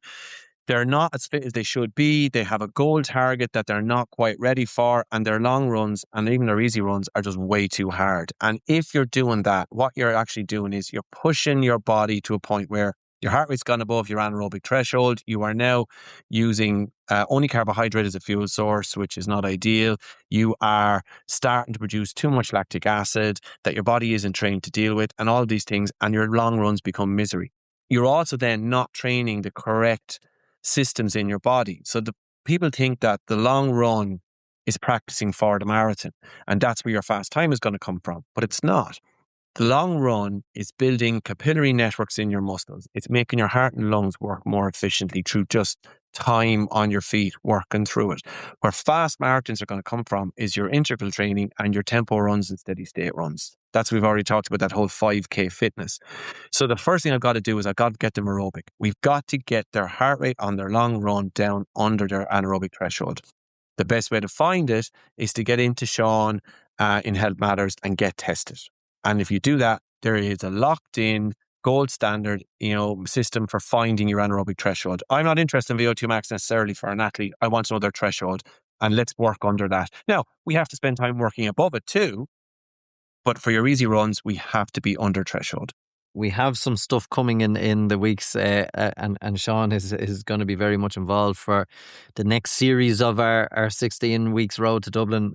Speaker 3: they're not as fit as they should be. They have a goal target that they're not quite ready for, and their long runs and even their easy runs are just way too hard. And if you're doing that, what you're actually doing is you're pushing your body to a point where your heart rate's gone above your anaerobic threshold. You are now using only carbohydrate as a fuel source, which is not ideal. You are starting to produce too much lactic acid that your body isn't trained to deal with, and all these things, and your long runs become misery. You're also then not training the correct systems in your body. So the people think that the long run is practicing for the marathon, and that's where your fast time is going to come from, but it's not. The long run is building capillary networks in your muscles. It's making your heart and lungs work more efficiently through just time on your feet, working through it. Where fast marathons are going to come from is your interval training and your tempo runs and steady state runs. That's, we've already talked about that whole 5K fitness. So the first thing I've got to do is I've got to get them aerobic. We've got to get their heart rate on their long run down under their anaerobic threshold. The best way to find it is to get into Sean in Health Matters and get tested. And if you do that, there is a locked in gold standard, system for finding your anaerobic threshold. I'm not interested in VO2 max necessarily for an athlete. I want to know their threshold, and let's work under that. Now, we have to spend time working above it too, but for your easy runs, we have to be under threshold.
Speaker 2: We have some stuff coming in the weeks, and Sean is going to be very much involved for the next series of our 16 weeks road to Dublin,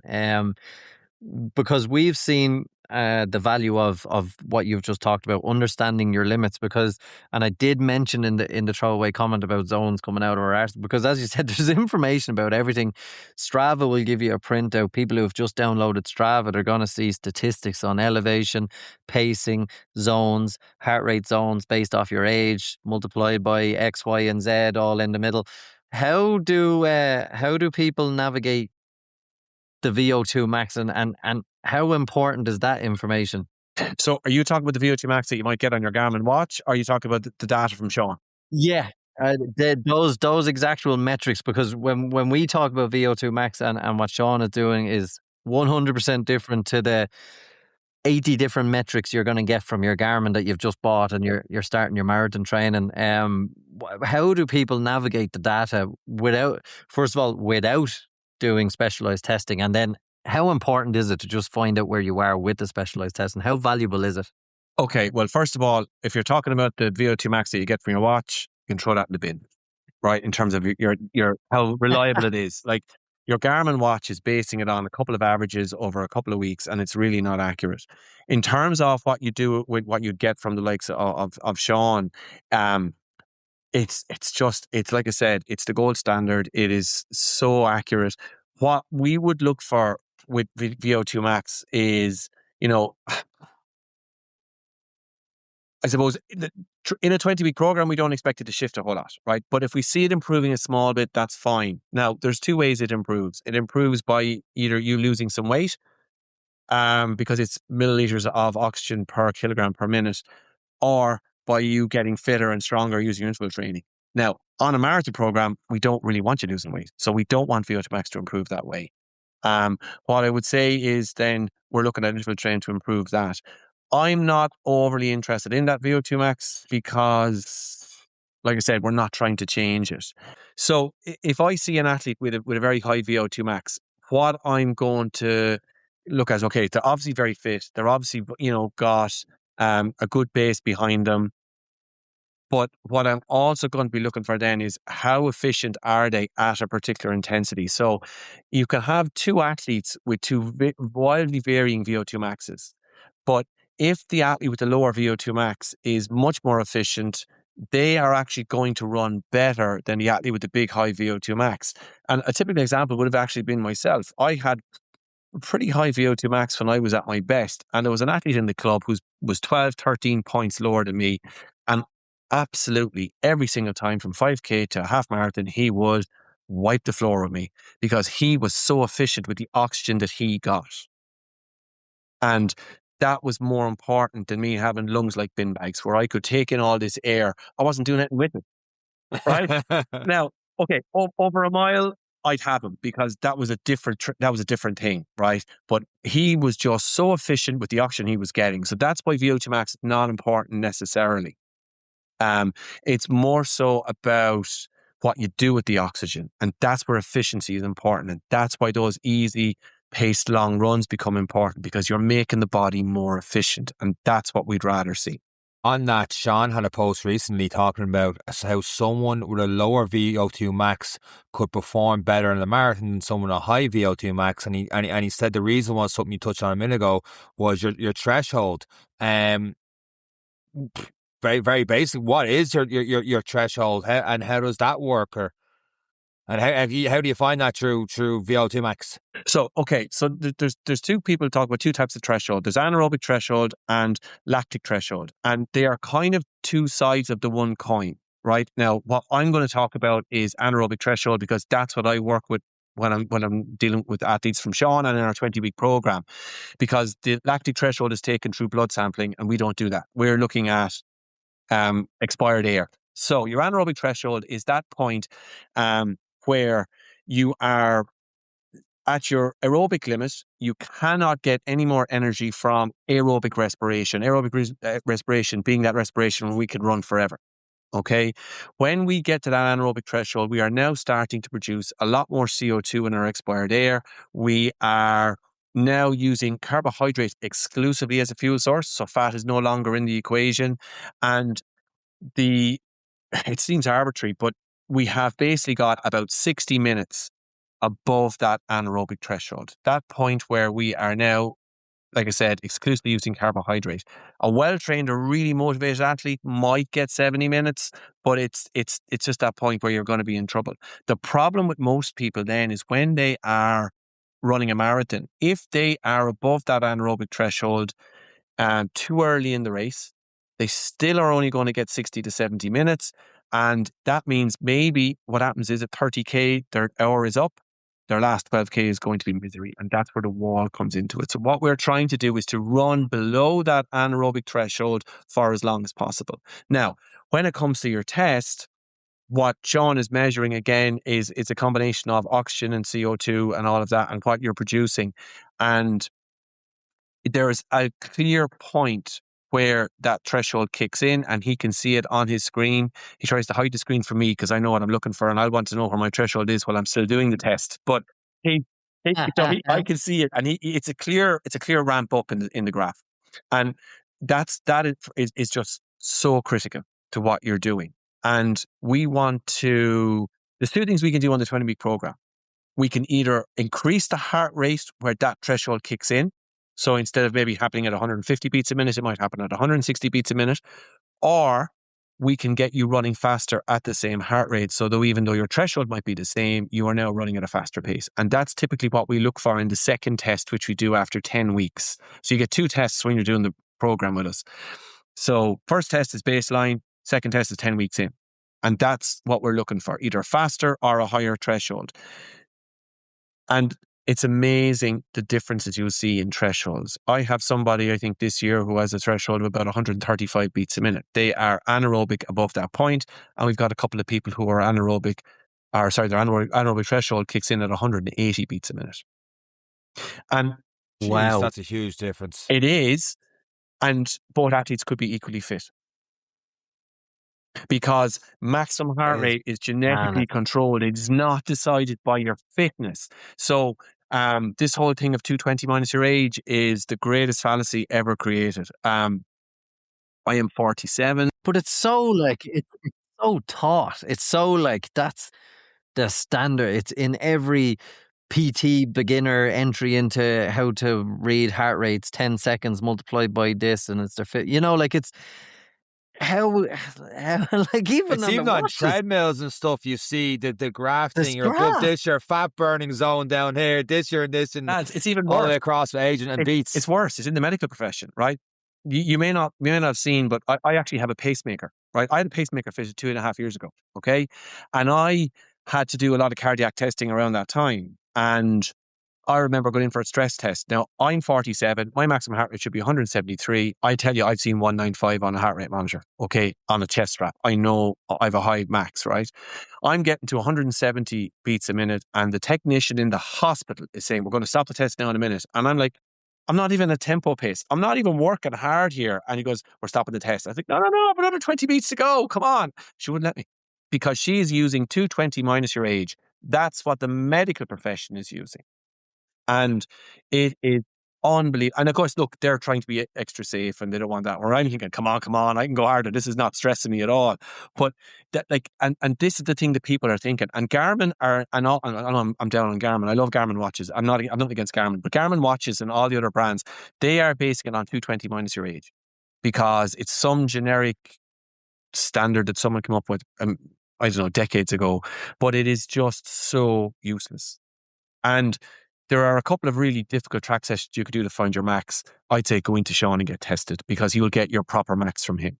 Speaker 2: because we've seen the value of what you've just talked about, understanding your limits. And I did mention in the throwaway comment about zones coming out of our arse, because as you said, there's information about everything. Strava will give you a printout. People who have just downloaded Strava, they're going to see statistics on elevation, pacing, zones, heart rate zones based off your age, multiplied by X, Y, and Z, all in the middle. How do people navigate the VO2 max and how important is that information?
Speaker 3: So are you talking about the VO2 max that you might get on your Garmin watch, or are you talking about the data from Sean?
Speaker 2: Yeah, those exactual metrics, because when we talk about VO2 max and what Sean is doing is 100% different to the 80 different metrics you're going to get from your Garmin that you've just bought and you're starting your marathon training. How do people navigate the data without doing specialized testing? And then how important is it to just find out where you are with the specialized testing? How valuable is it?
Speaker 3: Okay, well, first of all, if you're talking about the VO2 max that you get from your watch, you can throw that in the bin, right? In terms of your how reliable it is. Like, your Garmin watch is basing it on a couple of averages over a couple of weeks, and it's really not accurate. In terms of what you do with what you'd get from the likes of Sean, it's like I said, it's the gold standard. It is so accurate. What we would look for with VO2 max is, I suppose in a 20-week program, we don't expect it to shift a whole lot, right? But if we see it improving a small bit, that's fine. Now, there's two ways it improves. It improves by either you losing some weight, because it's milliliters of oxygen per kilogram per minute, or by you getting fitter and stronger using your interval training. Now, on a marathon program, we don't really want you losing weight. So we don't want VO2 max to improve that way. What I would say is then we're looking at interval training to improve that. I'm not overly interested in that VO2 max because, like I said, we're not trying to change it. So if I see an athlete with a very high VO2 max, what I'm going to look at, okay, they're obviously very fit. They're obviously, got a good base behind them. But what I'm also going to be looking for then is how efficient are they at a particular intensity. So you can have two athletes with two wildly varying VO2 maxes. But if the athlete with the lower VO2 max is much more efficient, they are actually going to run better than the athlete with the big high VO2 max. And a typical example would have actually been myself. I had pretty high VO2 max when I was at my best. And there was an athlete in the club who was 12, 13 points lower than me. And absolutely every single time from 5K to a half marathon, he would wipe the floor with me because he was so efficient with the oxygen that he got. And that was more important than me having lungs like bin bags where I could take in all this air. I wasn't doing anything with it. Right? Now, okay, over a mile, I'd have him because that was a different thing, right? But he was just so efficient with the oxygen he was getting. So that's why VO2 max is not important necessarily. It's more so about what you do with the oxygen, and that's where efficiency is important. And that's why those easy paced long runs become important because you're making the body more efficient, and that's what we'd rather see.
Speaker 1: On that, Sean had a post recently talking about how someone with a lower VO2 max could perform better in the marathon than someone with a high VO2 max, and he said the reason was something you touched on a minute ago was your threshold. Very, very basic. What is your threshold, and how does that work, and how do you find that through VO2 max?
Speaker 3: So, okay, so there's two people talk about two types of threshold. There's anaerobic threshold and lactic threshold, and they are kind of two sides of the one coin, right? Now, what I'm going to talk about is anaerobic threshold because that's what I work with when I'm dealing with athletes from Sean and in our 20-week program, because the lactic threshold is taken through blood sampling, and we don't do that. We're looking at expired air. So your anaerobic threshold is that point where you are at your aerobic limit. You cannot get any more energy from aerobic respiration. Aerobic respiration being that respiration where we can run forever. Okay. When we get to that anaerobic threshold, we are now starting to produce a lot more CO2 in our expired air. We are now using carbohydrate exclusively as a fuel source. So fat is no longer in the equation. And it seems arbitrary, but we have basically got about 60 minutes above that anaerobic threshold. That point where we are now, like I said, exclusively using carbohydrate. A well-trained or really motivated athlete might get 70 minutes, but it's just that point where you're going to be in trouble. The problem with most people then is when they are running a marathon, if they are above that anaerobic threshold too early in the race, they still are only going to get 60 to 70 minutes. And that means maybe what happens is at 30K, their hour is up. Their last 12K is going to be misery. And that's where the wall comes into it. So what we're trying to do is to run below that anaerobic threshold for as long as possible. Now, when it comes to your test, what Sean is measuring again is it's a combination of oxygen and CO2 and all of that and what you're producing. And there is a clear point where that threshold kicks in and he can see it on his screen. He tries to hide the screen from me because I know what I'm looking for and I want to know where my threshold is while I'm still doing the test. But I can see it, and it's a clear ramp up in the graph, and that is just so critical to what you're doing. And we want to. There's two things we can do on the 20-week program. We can either increase the heart rate where that threshold kicks in. So instead of maybe happening at 150 beats a minute, it might happen at 160 beats a minute. Or we can get you running faster at the same heart rate. So though even though your threshold might be the same, you are now running at a faster pace. And that's typically what we look for in the second test, which we do after 10 weeks. So you get 2 tests when you're doing the program with us. So first test is baseline, second test is 10 weeks in. And that's what we're looking for, either faster or a higher threshold. And it's amazing the differences you'll see in thresholds. I have somebody, I think this year, who has a threshold of about 135 beats a minute. They are anaerobic above that point, and we've got a couple of people who are their anaerobic threshold kicks in at 180 beats a minute. And
Speaker 1: Jeez,
Speaker 2: wow,
Speaker 1: that's a huge difference.
Speaker 3: It is, and both athletes could be equally fit. Because maximum heart rate is genetically controlled. It's not decided by your fitness. So this whole thing of 220 minus your age is the greatest fallacy ever created. I am 47.
Speaker 2: But it's so like, it's so taught. It's so like, that's the standard. It's in every PT beginner entry into how to read heart rates, 10 seconds multiplied by this, and it's their fit. You know, like it's how like
Speaker 1: even on treadmills and stuff, you see the graph thing. You're above this, your fat burning zone down here, this year and this, and
Speaker 3: it's even
Speaker 1: all
Speaker 3: worse.
Speaker 1: the way across age and beats.
Speaker 3: It's worse. It's in the medical profession, right? You may not have seen, but I actually have a pacemaker, right? I had a pacemaker fitted 2.5 years ago, okay? And I had to do a lot of cardiac testing around that time. And I remember going in for a stress test. Now, I'm 47. My maximum heart rate should be 173. I tell you, I've seen 195 on a heart rate monitor, okay, on a chest strap. I know I have a high max, right? I'm getting to 170 beats a minute, and the technician in the hospital is saying, we're going to stop the test now in a minute. And I'm like, I'm not even a tempo pace. I'm not even working hard here. And he goes, we're stopping the test. I think, no, I've another 20 beats to go. Come on. She wouldn't let me because she's using 220 minus your age. That's what the medical profession is using. And it is unbelievable. And of course, look, they're trying to be extra safe and they don't want that. Or I'm thinking, come on, I can go harder. This is not stressing me at all. But that, like, and this is the thing that people are thinking. And Garmin are, and I'm down on Garmin. I love Garmin watches. I'm not against Garmin, but Garmin watches and all the other brands, they are basing it on 220 minus your age because it's some generic standard that someone came up with, I don't know, decades ago. But it is just so useless. And there are a couple of really difficult track sessions you could do to find your max. I'd say go into Sean and get tested because you'll get your proper max from him.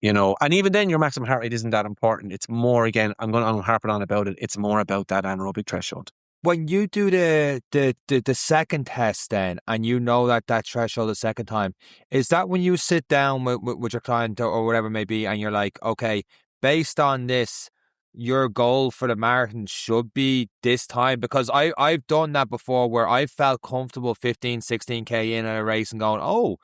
Speaker 3: You know, and even then your maximum heart rate isn't that important. It's more, again, I'm harping on about it. It's more about that anaerobic threshold.
Speaker 1: When you do the second test then, and you know that threshold the second time, is that when you sit down with your client or whatever it may be, and you're like, okay, based on this, your goal for the marathon should be this time? Because I've done that before where I felt comfortable 15, 16K in a race and going, oh,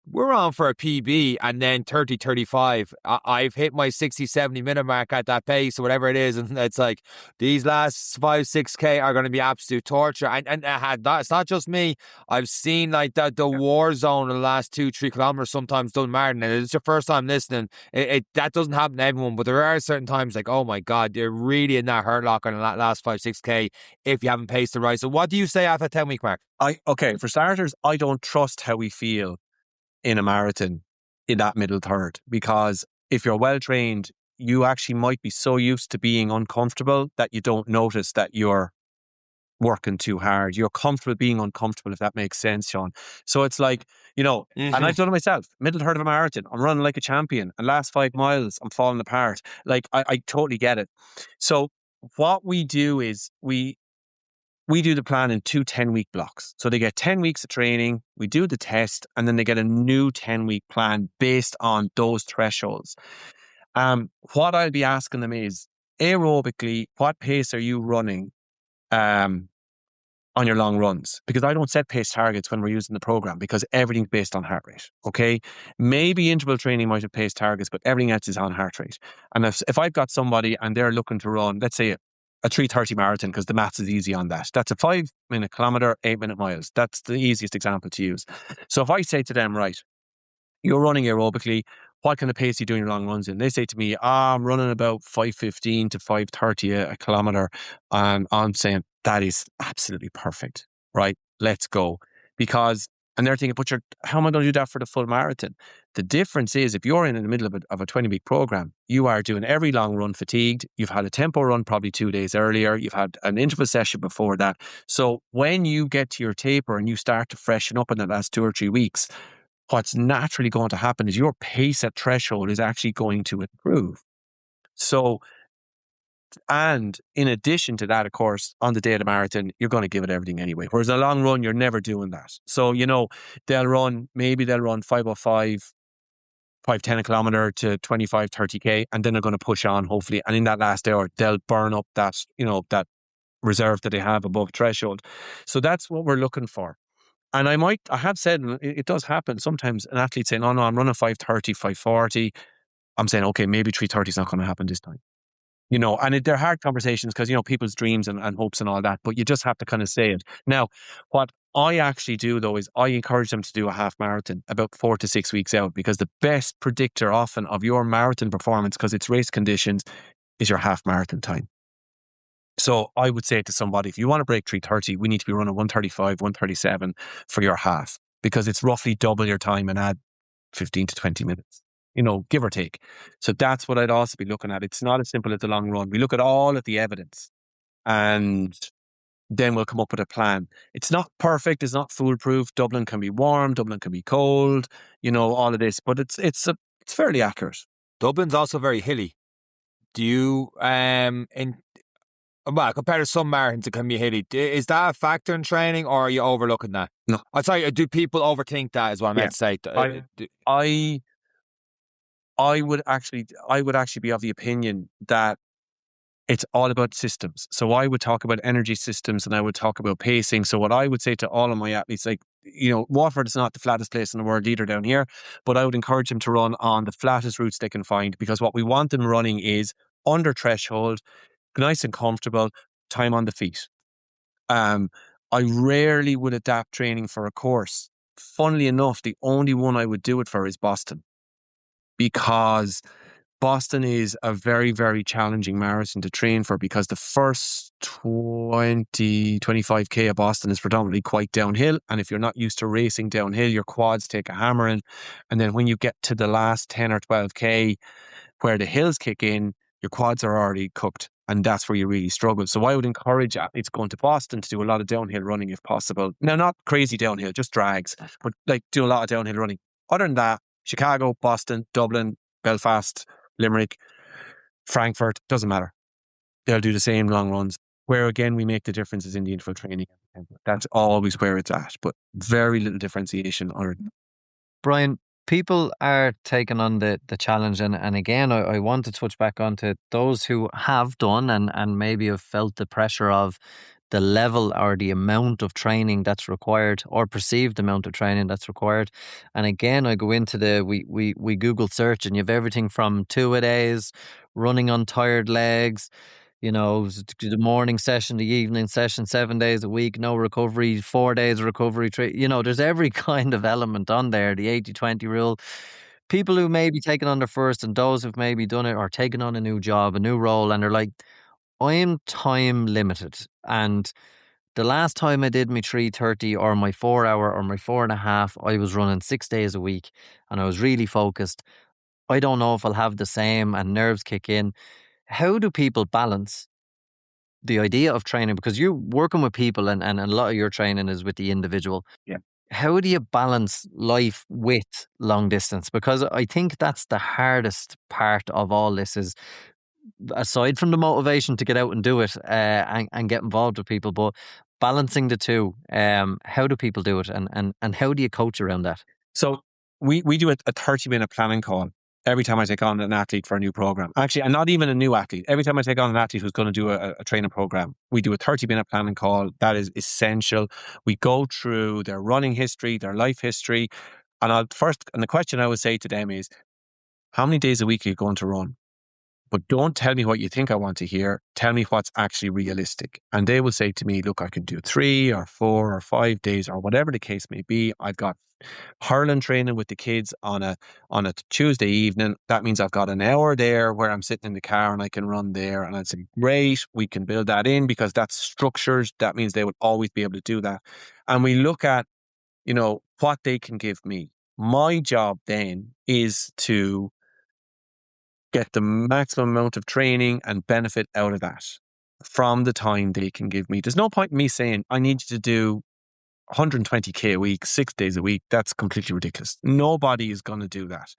Speaker 1: we're on for a PB, and then 30, 35. I've hit my 60, 70 minute mark at that pace or whatever it is. And it's like, these last 5, 6K are going to be absolute torture. And it's not just me. I've seen like the war zone in the last 2-3 kilometers sometimes doesn't matter. And it's your first time listening. That doesn't happen to everyone, but there are certain times like, oh my God, you're really in that hurt lock on the last 5, 6K if you haven't paced it right. So what do you say after that 10-week mark?
Speaker 3: Okay, for starters, I don't trust how we feel in a marathon in that middle third, because if you're well trained, you actually might be so used to being uncomfortable that you don't notice that you're working too hard. You're comfortable being uncomfortable, if that makes sense, Sean. So it's like, you know, and I've done it myself, middle third of a marathon, I'm running like a champion, and last 5 miles I'm falling apart. Like I totally get it. So what we do is we do the plan in 2 10-week blocks. So they get 10 weeks of training, we do the test, and then they get a new 10-week plan based on those thresholds. What I'll be asking them is, aerobically, what pace are you running on your long runs? Because I don't set pace targets when we're using the program because everything's based on heart rate, okay? Maybe interval training might have pace targets, but everything else is on heart rate. And if I've got somebody and they're looking to run, let's say a 3:30 marathon, because the maths is easy on that. That's a 5-minute kilometer, 8-minute miles. That's the easiest example to use. So if I say to them, right, you're running aerobically, what kind of pace are you doing your long runs in? They say to me, I'm running about 5:15 to 5:30 a kilometer. And I'm saying, that is absolutely perfect, right? Let's go. And they're thinking, but how am I going to do that for the full marathon? The difference is if you're in the middle of a 20-week program, you are doing every long run fatigued. You've had a tempo run probably 2 days earlier. You've had an interval session before that. So when you get to your taper and you start to freshen up in the last 2 or 3 weeks, what's naturally going to happen is your pace at threshold is actually going to improve. So, and in addition to that, of course, on the day of the marathon, you're going to give it everything anyway. Whereas a long run, you're never doing that. So, maybe they'll run 5:05, 5:10 a kilometer to 25, 30K, and then they're going to push on, hopefully. And in that last hour, they'll burn up that, that reserve that they have above threshold. So that's what we're looking for. And I have said, and it does happen sometimes, an athlete saying, oh no, I'm running 5:30, 5:40. I'm saying, okay, maybe 3:30 is not going to happen this time. And they're hard conversations because, people's dreams and hopes and all that, but you just have to kind of say it. Now, what I actually do though is I encourage them to do a half marathon about 4 to 6 weeks out, because the best predictor often of your marathon performance, because it's race conditions, is your half marathon time. So I would say to somebody, if you want to break 3:30, we need to be running 1:35, 1:37 for your half, because it's roughly double your time and add 15 to 20 minutes. Give or take. So that's what I'd also be looking at. It's not as simple as the long run. We look at all of the evidence and then we'll come up with a plan. It's not perfect. It's not foolproof. Dublin can be warm. Dublin can be cold, all of this, but it's fairly accurate.
Speaker 1: Dublin's also very hilly. Do you, compared to some marathons, it can be hilly. Is that a factor in training, or are you overlooking that?
Speaker 3: No.
Speaker 1: I'm sorry, do people overthink that, is what I meant to say?
Speaker 3: I would actually be of the opinion that it's all about systems. So I would talk about energy systems and I would talk about pacing. So what I would say to all of my athletes, Waterford is not the flattest place in the world either down here, but I would encourage them to run on the flattest routes they can find, because what we want them running is under threshold, nice and comfortable, time on the feet. I rarely would adapt training for a course. Funnily enough, the only one I would do it for is Boston, because Boston is a very, very challenging marathon to train for, because the first 20, 25K of Boston is predominantly quite downhill. And if you're not used to racing downhill, your quads take a hammering. And then when you get to the last 10 or 12K, where the hills kick in, your quads are already cooked. And that's where you really struggle. So I would encourage athletes going to Boston to do a lot of downhill running if possible. Now, not crazy downhill, just drags, but do a lot of downhill running. Other than that, Chicago, Boston, Dublin, Belfast, Limerick, Frankfurt, doesn't matter. They'll do the same long runs. Where again, we make the differences in the interval training. That's always where it's at, but very little differentiation.
Speaker 2: Brian, people are taking on the challenge, and again, I want to touch back onto those who have done and maybe have felt the pressure of the level or the amount of training that's required, or perceived amount of training that's required. And again, I go into we Google search, and you have everything from 2-a-days, running on tired legs, the morning session, the evening session, 7 days a week, no recovery, 4 days recovery. There's every kind of element on there, the 80-20 rule. People who may be taking on their first, and those who've maybe done it or taken on a new job, a new role, and they're like, I'm time limited. And the last time I did my 3:30 or my 4 hour or my 4.5, I was running 6 days a week and I was really focused. I don't know if I'll have the same, and nerves kick in. How do people balance the idea of training? Because you're working with people and a lot of your training is with the individual.
Speaker 3: Yeah.
Speaker 2: How do you balance life with long distance? Because I think that's the hardest part of all this, is aside from the motivation to get out and do it and get involved with people, but balancing the two. How do people do it, and how do you coach around that?
Speaker 3: So we do a 30-minute planning call every time I take on an athlete for a new program. Actually, and not even a new athlete. Every time I take on an athlete who's going to do a training program, we do a 30-minute planning call. That is essential. We go through their running history, their life history. And the question I would say to them is, how many days a week are you going to run? But don't tell me what you think I want to hear. Tell me what's actually realistic. And they will say to me, look, I can do 3 or 4 or 5 days, or whatever the case may be. I've got hurling training with the kids on a Tuesday evening. That means I've got an hour there where I'm sitting in the car and I can run there. And I'd say, great, we can build that in, because that's structured. That means they would always be able to do that. And we look at, what they can give me. My job then is to get the maximum amount of training and benefit out of that from the time they can give me. There's no point in me saying, I need you to do 120K a week, 6 days a week. That's completely ridiculous. Nobody is going to do that.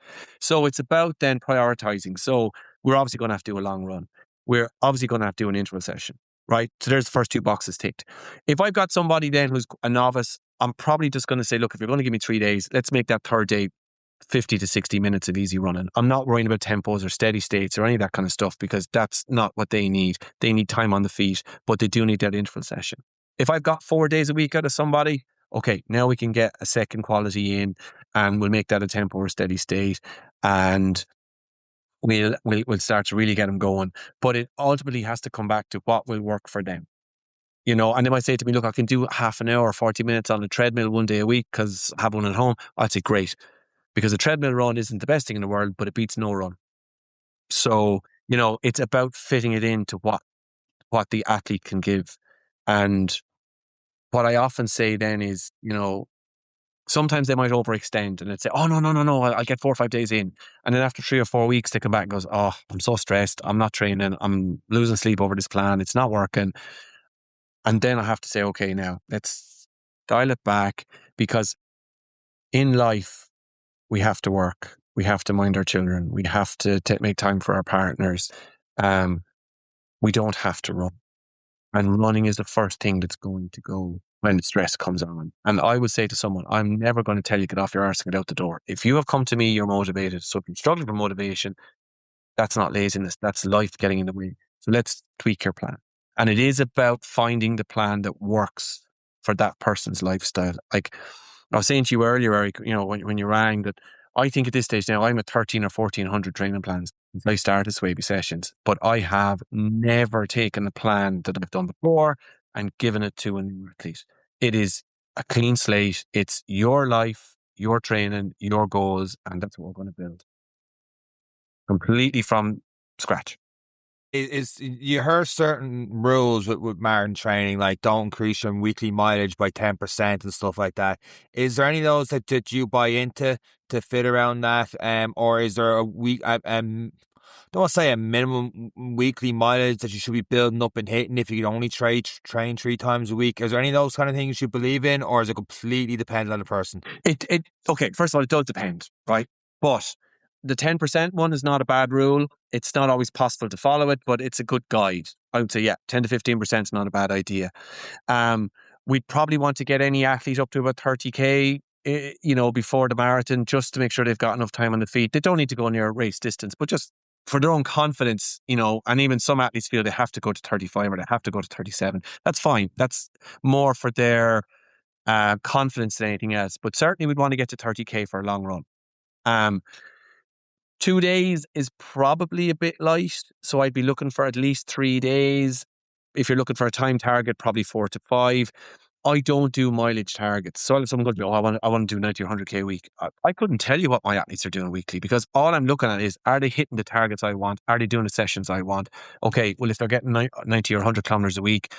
Speaker 3: So it's about then prioritizing. So we're obviously going to have to do a long run. We're obviously going to have to do an interval session, right? So there's the first 2 boxes ticked. If I've got somebody then who's a novice, I'm probably just going to say, look, if you're going to give me 3 days, let's make that third day 50 to 60 minutes of easy running. I'm not worrying about tempos or steady states or any of that kind of stuff, because that's not what they need. They need time on the feet, but they do need that interval session. If I've got 4 days a week out of somebody, okay, now we can get a second quality in, and we'll make that a tempo or steady state, and we'll start to really get them going. But it ultimately has to come back to what will work for them. You know, and they might say to me, look, I can do half an hour, 40 minutes on a treadmill 1 day a week because I have one at home. I'd say great, because a treadmill run isn't the best thing in the world, but it beats no run. So, you know, it's about fitting it into what the athlete can give. And what I often say then is, you know, sometimes they might overextend and they'd say, oh, no, I'll get 4 or 5 days in. And then after 3 or 4 weeks, they come back and goes, oh, I'm so stressed. I'm not training. I'm losing sleep over this plan. It's not working. And then I have to say, okay, now let's dial it back, because in life, we have to work. We have to mind our children. We have to make time for our partners. We don't have to run. And running is the first thing that's going to go when stress comes on. And I would say to someone, I'm never going to tell you get off your arse and get out the door. If you have come to me, you're motivated. So if you're struggling for motivation, that's not laziness. That's life getting in the way. So let's tweak your plan. And it is about finding the plan that works for that person's lifestyle. Like I was saying to you earlier, Eric, you know, when you rang, that I think at this stage now I'm at 13 or 1400 training plans since I started Swaby sessions, but I have never taken a plan that I've done before and given it to a new athlete. It is a clean slate. It's your life, your training, your goals, and that's what we're going to build completely from scratch.
Speaker 1: Is you heard certain rules with marathon training, like don't increase your weekly mileage by 10% and stuff like that. Is there any of those that you buy into to fit around that? Or is there a week? Don't want to say a minimum weekly mileage that you should be building up and hitting if you can only train 3 times a week. Is there any of those kind of things you believe in, or is it completely dependent on the person?
Speaker 3: Okay. First of all, it does depend, right? But the 10% one is not a bad rule. It's not always possible to follow it, but it's a good guide. I would say, yeah, 10 to 15% is not a bad idea. We'd probably want to get any athlete up to about 30K, you know, before the marathon, just to make sure they've got enough time on the feet. They don't need to go near race distance, but just for their own confidence, you know, and even some athletes feel they have to go to 35 or they have to go to 37. That's fine. That's more for their confidence than anything else. But certainly we'd want to get to 30K for a long run. 2 days is probably a bit light, so I'd be looking for at least 3 days. If you're looking for a time target, probably 4 to 5. I don't do mileage targets. So if someone goes to me, oh, I want to do 90 or 100K a week. I couldn't tell you what my athletes are doing weekly, because all I'm looking at is, are they hitting the targets I want? Are they doing the sessions I want? Okay, well, if they're getting 90 or 100 kilometers a week,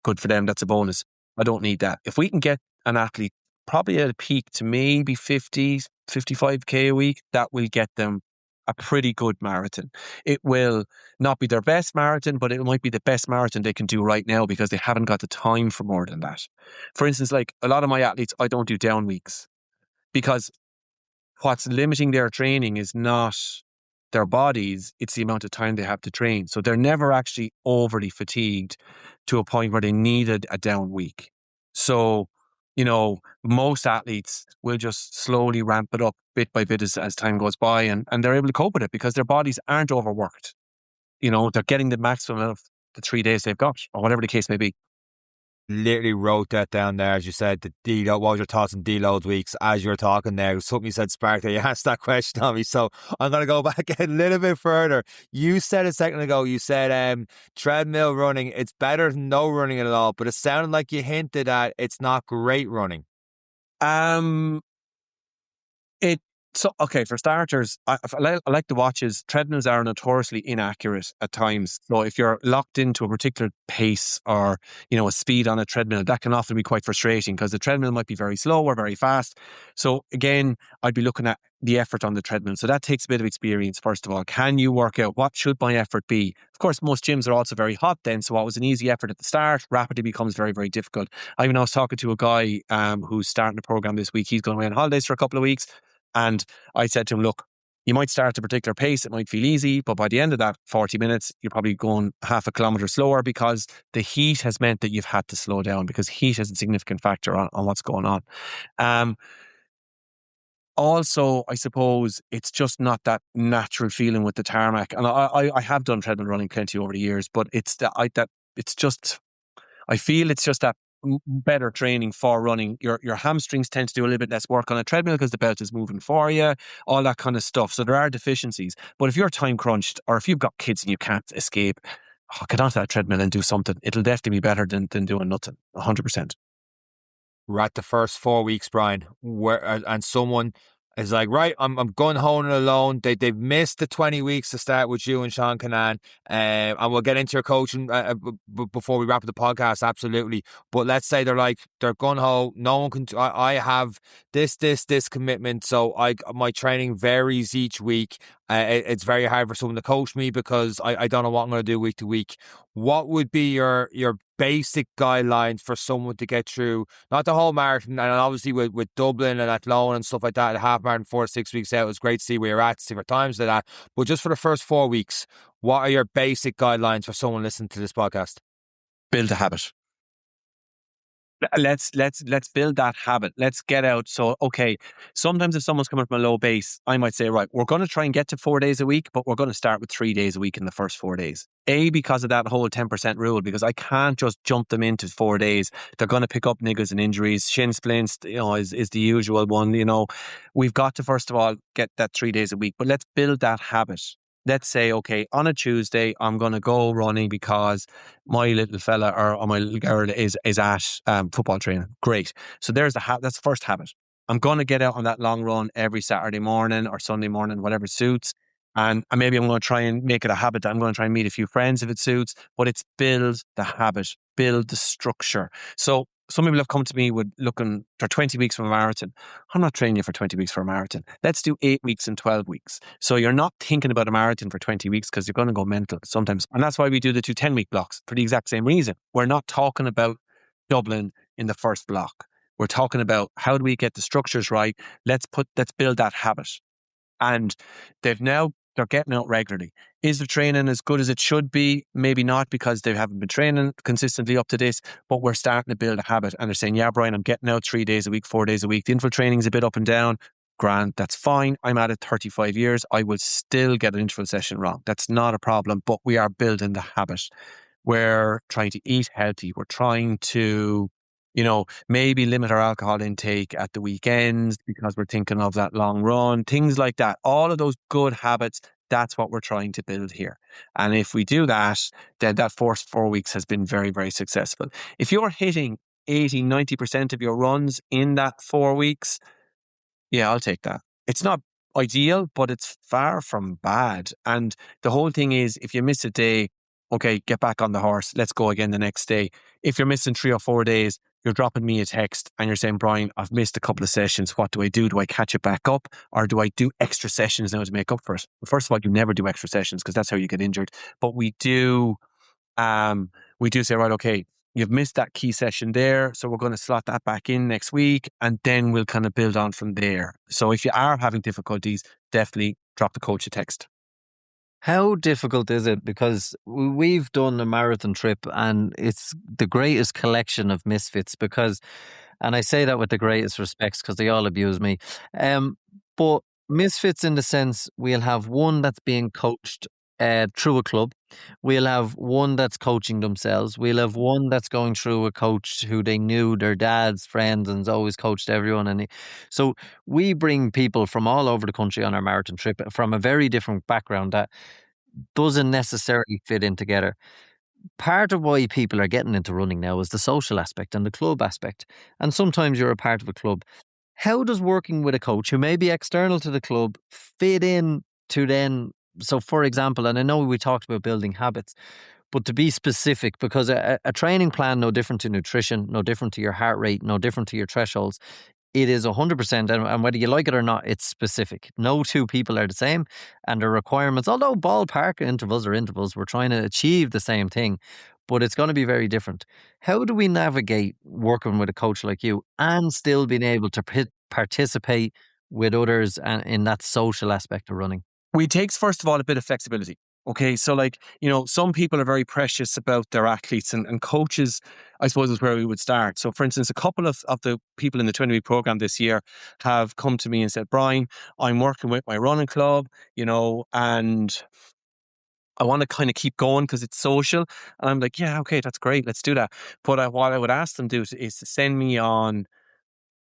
Speaker 3: good for them. That's a bonus. I don't need that. If we can get an athlete probably at a peak to maybe 50, 55K a week, that will get them a pretty good marathon. It will not be their best marathon, but it might be the best marathon they can do right now, because they haven't got the time for more than that. For instance, like a lot of my athletes, I don't do down weeks, because what's limiting their training is not their bodies, it's the amount of time they have to train. So they're never actually overly fatigued to a point where they needed a down week. So, you know, most athletes will just slowly ramp it up bit by bit as time goes by, and they're able to cope with it because their bodies aren't overworked. You know, they're getting the maximum of the 3 days they've got, or whatever the case may be.
Speaker 1: Literally wrote that down there, as you said, the deload. What was your thoughts on deload weeks as you were talking there? Something you said sparked that you asked that question on me, so I'm going to go back a little bit further. You said a second ago, you said treadmill running, it's better than no running at all, but it sounded like you hinted at it's not great running.
Speaker 3: It So, okay, for starters, I like the watches. Treadmills are notoriously inaccurate at times. So if you're locked into a particular pace or, a speed on a treadmill, that can often be quite frustrating because the treadmill might be very slow or very fast. So again, I'd be looking at the effort on the treadmill. So that takes a bit of experience, first of all. Can you work out what should my effort be? Of course, most gyms are also very hot then. So what was an easy effort at the start rapidly becomes very, very difficult. I was talking to a guy who's starting a program this week. He's going away on holidays for a couple of weeks. And I said to him, look, you might start at a particular pace. It might feel easy, but by the end of that 40 minutes, you're probably going half a kilometre slower because the heat has meant that you've had to slow down because heat is a significant factor on what's going on. Also, I suppose it's just not that natural feeling with the tarmac. And I have done treadmill running plenty over the years, but I feel it's just that better training for running. Your hamstrings tend to do a little bit less work on a treadmill because the belt is moving for you, all that kind of stuff. So there are deficiencies. But if you're time crunched or if you've got kids and you can't escape, get onto that treadmill and do something. It'll definitely be better than doing nothing, 100%.
Speaker 1: We're at the first 4 weeks, Brian, and someone is like, right, I'm going home alone. They've missed the 20 weeks to start with you and Sean Canan, and we'll get into your coaching before we wrap up the podcast, absolutely. But let's say they're gun ho. No one can. I have this commitment, so my training varies each week. It's very hard for someone to coach me because I don't know what I'm going to do week to week. What would be your basic guidelines for someone to get through, not the whole marathon, and obviously with Dublin and Athlone and stuff like that, the half marathon 4 to 6 weeks out, it was great to see where you're at, see for times like that. But just for the first 4 weeks, what are your basic guidelines for someone listening to this podcast?
Speaker 3: Build a habit. Let's build that habit. Let's get out. So, okay, sometimes if someone's coming from a low base, I might say, right, we're going to try and get to 4 days a week, but we're going to start with 3 days a week in the first 4 days. Because of that whole 10% rule, because I can't just jump them into 4 days. They're going to pick up niggles and injuries. Shin splints, is the usual one. We've got to, first of all, get that 3 days a week, but let's build that habit. Let's say, okay, on a Tuesday, I'm going to go running because my little fella or my little girl is at football training. Great. So that's the first habit. I'm going to get out on that long run every Saturday morning or Sunday morning, whatever suits. And maybe I'm going to try and make it a habit that I'm going to try and meet a few friends if it suits, but it's build the habit, build the structure. So some people have come to me with looking for 20 weeks for a marathon. I'm not training you for 20 weeks for a marathon. Let's do 8 weeks and 12 weeks. So you're not thinking about a marathon for 20 weeks because you're going to go mental sometimes. And that's why we do the 2 10-week blocks for the exact same reason. We're not talking about Dublin in the first block. We're talking about how do we get the structures right? Let's build that habit. And they're getting out regularly. Is the training as good as it should be? Maybe not, because they haven't been training consistently up to this, but we're starting to build a habit. And they're saying, yeah, Brian, I'm getting out 3 days a week, 4 days a week. The interval training is a bit up and down. Grand, that's fine. I'm at it 35 years. I will still get an interval session wrong. That's not a problem, but we are building the habit. We're trying to eat healthy. We're trying to maybe limit our alcohol intake at the weekends because we're thinking of that long run, things like that. All of those good habits, that's what we're trying to build here. And if we do that, then that first 4 weeks has been very, very successful. If you're hitting 80, 90% of your runs in that 4 weeks, yeah, I'll take that. It's not ideal, but it's far from bad. And the whole thing is, if you miss a day, okay, get back on the horse. Let's go again the next day. If you're missing 3 or 4 days, you're dropping me a text and you're saying, Brian, I've missed a couple of sessions. What do I do? Do I catch it back up, or do I do extra sessions now to make up for it? Well, first of all, you never do extra sessions because that's how you get injured. But we do say, right, okay, you've missed that key session there, so we're going to slot that back in next week, and then we'll kind of build on from there. So if you are having difficulties, definitely drop the coach a text.
Speaker 2: How difficult is it? Because we've done a marathon trip and it's the greatest collection of misfits and I say that with the greatest respects because they all abuse me. But misfits in the sense we'll have one that's being coached through a club. We'll have one that's coaching themselves. We'll have one that's going through a coach who they knew, their dad's friends, and has always coached everyone. So we bring people from all over the country on our marathon trip from a very different background that doesn't necessarily fit in together. Part of why people are getting into running now is the social aspect and the club aspect. And sometimes you're a part of a club. How does working with a coach who may be external to the club fit in to then? So, for example, and I know we talked about building habits, but to be specific, because a training plan, no different to nutrition, no different to your heart rate, no different to your thresholds, it is 100%, and whether you like it or not, it's specific. No two people are the same, and the requirements, although ballpark intervals are intervals, we're trying to achieve the same thing, but it's going to be very different. How do we navigate working with a coach like you and still being able to participate with others and in that social aspect of running?
Speaker 3: We takes, first of all, a bit of flexibility. Okay, so some people are very precious about their athletes, and coaches, I suppose, is where we would start. So, for instance, a couple of the people in the 20-week program this year have come to me and said, Brian, I'm working with my running club, and I want to kind of keep going because it's social. And I'm like, yeah, okay, that's great. Let's do that. But what I would ask them to do is to send me on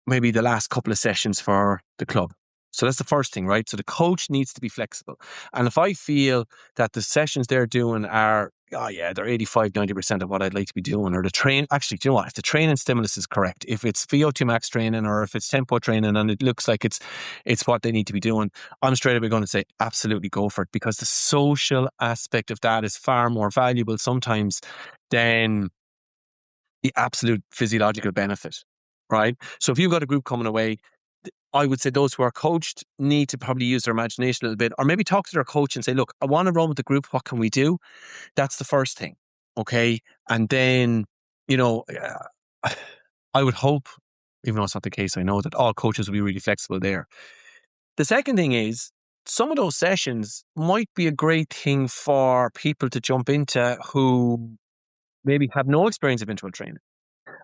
Speaker 3: maybe the last couple of sessions for the club. So that's the first thing, right? So the coach needs to be flexible. And if I feel that the sessions they're doing are, they're 85, 90% of what I'd like to be doing, or actually, do you know what? If the training stimulus is correct, if it's VO2 max training or if it's tempo training and it looks like it's what they need to be doing, I'm straight away going to say, absolutely go for it, because the social aspect of that is far more valuable sometimes than the absolute physiological benefit, right? So if you've got a group coming away, I would say those who are coached need to probably use their imagination a little bit, or maybe talk to their coach and say, look, I want to run with the group. What can we do? That's the first thing. Okay. And then, I would hope, even though it's not the case, I know that all coaches will be really flexible there. The second thing is, some of those sessions might be a great thing for people to jump into who maybe have no experience of interval training.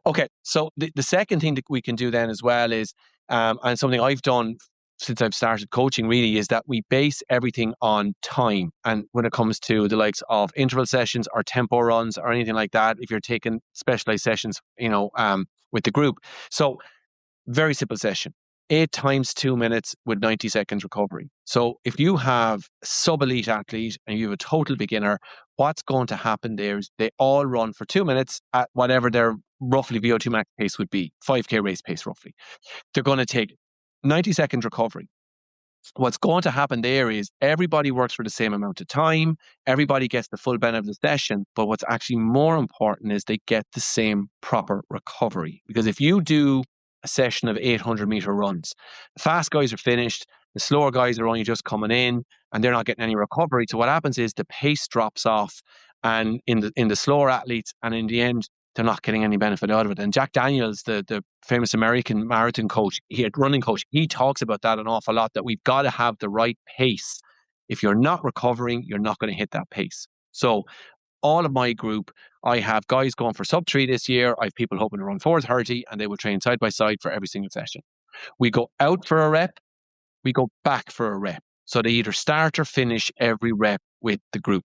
Speaker 3: Okay, so the second thing that we can do then as well is, and something I've done since I've started coaching really, is that we base everything on time. And when it comes to the likes of interval sessions or tempo runs or anything like that, if you're taking specialized sessions, with the group. So very simple session. 8 times 2 minutes with 90 seconds recovery. So if you have a sub-elite athlete and you have a total beginner, what's going to happen there is they all run for 2 minutes at whatever their roughly VO2 max pace would be, 5K race pace roughly. They're going to take 90 seconds recovery. What's going to happen there is everybody works for the same amount of time, everybody gets the full benefit of the session, but what's actually more important is they get the same proper recovery. Because if you do a session of 800-meter runs, the fast guys are finished, the slower guys are only just coming in, and they're not getting any recovery. So what happens is the pace drops off, and in the slower athletes, and in the end, they're not getting any benefit out of it. And Jack Daniels, the famous American marathon coach, running coach, he talks about that an awful lot, that we've got to have the right pace. If you're not recovering, you're not going to hit that pace. So all of my group, I have guys going for sub 3 this year. I have people hoping to run 4:30, and they will train side by side for every single session. We go out for a rep, we go back for a rep. So they either start or finish every rep with the group.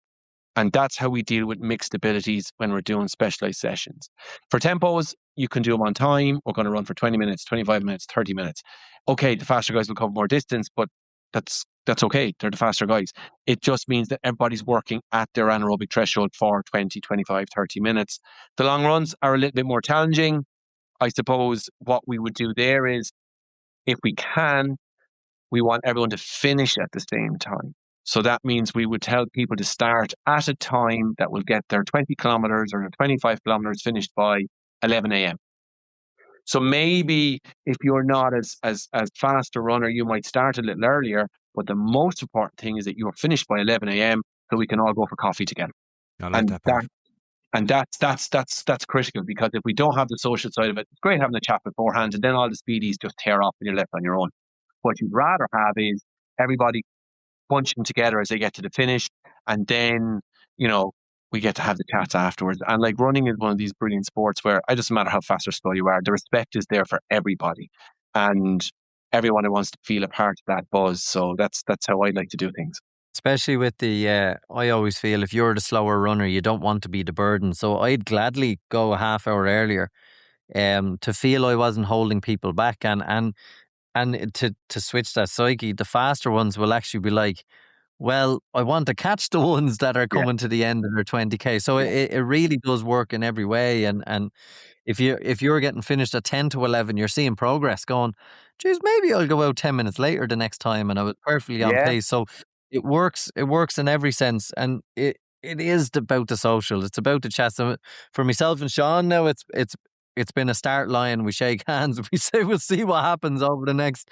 Speaker 3: And that's how we deal with mixed abilities when we're doing specialized sessions. For tempos, you can do them on time. We're going to run for 20 minutes, 25 minutes, 30 minutes. Okay, the faster guys will cover more distance, but that's okay. They're the faster guys. It just means that everybody's working at their anaerobic threshold for 20, 25, 30 minutes. The long runs are a little bit more challenging. I suppose what we would do there is, if we can, we want everyone to finish at the same time. So that means we would tell people to start at a time that will get their 20 kilometers or their 25 kilometers finished by 11 a.m. So maybe if you're not as fast a runner, you might start a little earlier, but the most important thing is that you're finished by 11 a.m. so we can all go for coffee together.
Speaker 1: I like that part.
Speaker 3: And that's critical, because if we don't have the social side of it, it's great having a chat beforehand, and then all the speedies just tear off and you're left on your own. What you'd rather have is everybody bunching together as they get to the finish, and then, we get to have the chats afterwards. And like, running is one of these brilliant sports where it doesn't matter how fast or slow you are, the respect is there for everybody, and everyone wants to feel a part of that buzz. So that's how I like to do things.
Speaker 2: Especially with I always feel if you're the slower runner, you don't want to be the burden. So I'd gladly go a half hour earlier, to feel I wasn't holding people back, and to switch that psyche. The faster ones will actually be like, well, I want to catch the ones that are coming to the end of their 20K. So it really does work in every way. And If you're getting finished at 10 to 11, you're seeing progress going, geez, maybe I'll go out 10 minutes later the next time, and I was perfectly on
Speaker 3: Yeah.
Speaker 2: pace. So it works in every sense, and it is about the social. It's about the chat. So for myself and Sean now, it's been a start line. We shake hands. We say we'll see what happens over the next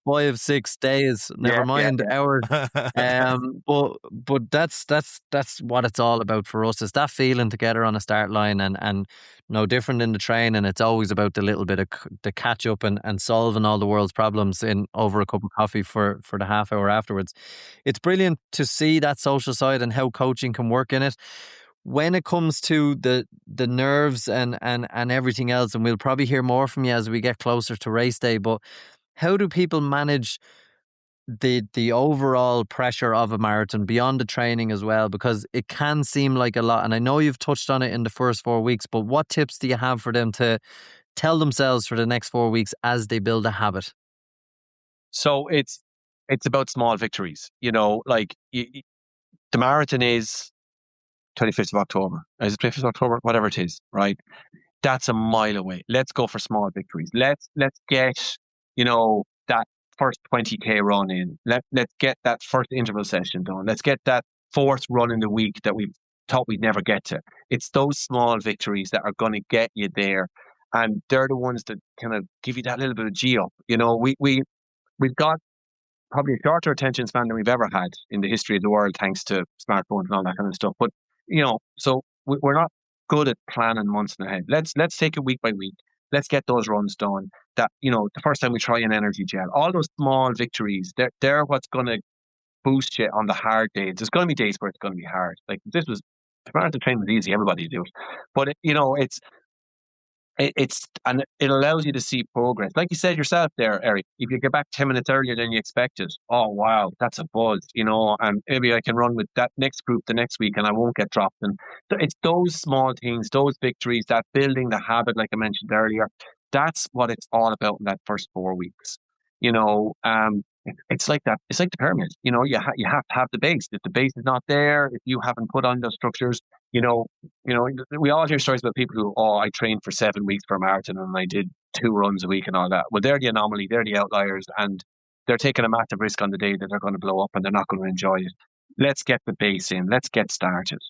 Speaker 2: 5-6 days. Never mind hours. But that's what it's all about for us. Is that feeling together on a start line, and no different in the training. It's always about the little bit of the catch up and solving all the world's problems in over a cup of coffee for the half hour afterwards. It's brilliant to see that social side and how coaching can work in it. When it comes to the nerves and everything else, and we'll probably hear more from you as we get closer to race day, but how do people manage the overall pressure of a marathon beyond the training as well? Because it can seem like a lot, and I know you've touched on it in the first 4 weeks, but what tips do you have for them to tell themselves for the next 4 weeks as they build a habit?
Speaker 3: So it's about small victories. Like the marathon is 25th of October. Is it 25th of October? Whatever it is, right? That's a mile away. Let's go for small victories. Let's get, that first 20K run in. Let's get that first interval session done. Let's get that fourth run in the week that we thought we'd never get to. It's those small victories that are going to get you there. And they're the ones that kind of give you that little bit of G up. We've got probably a shorter attention span than we've ever had in the history of the world, thanks to smartphones and all that kind of stuff. But, so we're not good at planning months ahead. Let's take it week by week. Let's get those runs done. That, the first time we try an energy gel, all those small victories, they're what's going to boost you on the hard days. There's going to be days where it's going to be hard. Like the marathon training was easy. Everybody do it. But, and it allows you to see progress. Like you said yourself there, Eric, if you get back 10 minutes earlier than you expected, oh, wow, that's a buzz, and maybe I can run with that next group the next week and I won't get dropped. And it's those small things, those victories, that building the habit, like I mentioned earlier, that's what it's all about in that first 4 weeks. It's like that. It's like the pyramid. You have to have the base. If the base is not there, if you haven't put on those structures, we all hear stories about people who, I trained for 7 weeks for a marathon and I did 2 runs a week and all that. Well, they're the anomaly. They're the outliers, and they're taking a massive risk on the day that they're going to blow up and they're not going to enjoy it. Let's get the base in. Let's get started.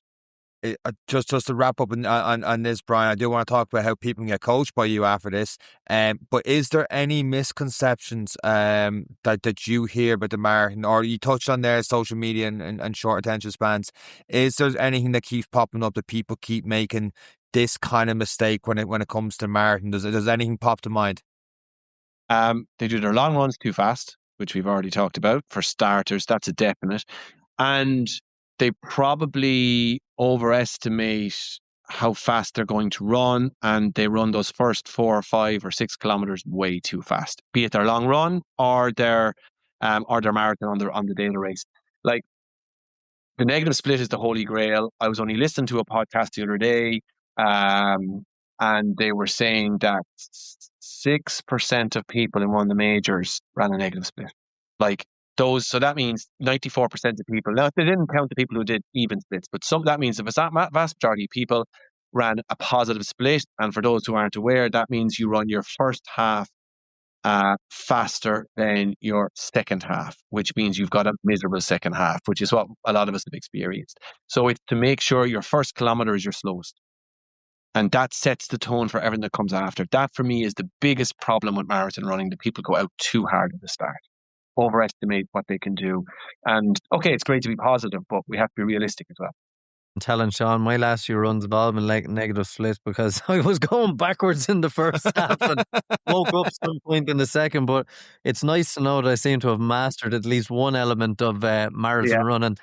Speaker 1: Just to wrap up on this, Brian, I do want to talk about how people can get coached by you after this. But is there any misconceptions that you hear about the marathon, or you touched on there social media and short attention spans? Is there anything that keeps popping up that people keep making this kind of mistake when it comes to marathon? Does anything pop to mind?
Speaker 3: They do their long runs too fast, which we've already talked about. For starters, that's a definite. And they probably overestimate how fast they're going to run, and they run those first 4 or 5 or 6 kilometers way too fast, be it their long run or their marathon on the daily race. Like, the negative split is the holy grail. I was only listening to a podcast the other day, and they were saying that 6% of people in one of the majors ran a negative split. Like, so that means 94% of people. Now, they didn't count the people who did even splits, but that means if it's that vast majority of people ran a positive split. And for those who aren't aware, that means you run your first half faster than your second half, which means you've got a miserable second half, which is what a lot of us have experienced. So it's to make sure your first kilometer is your slowest. And that sets the tone for everything that comes after. That, for me, is the biggest problem with marathon running, that people go out too hard at the start, overestimate what they can do. And okay, it's great to be positive, but we have to be realistic as well.
Speaker 2: I'm telling Sean, my last few runs have all been like negative split because I was going backwards in the first half and woke up some point in the second. But it's nice to know that I seem to have mastered at least one element of marathon running.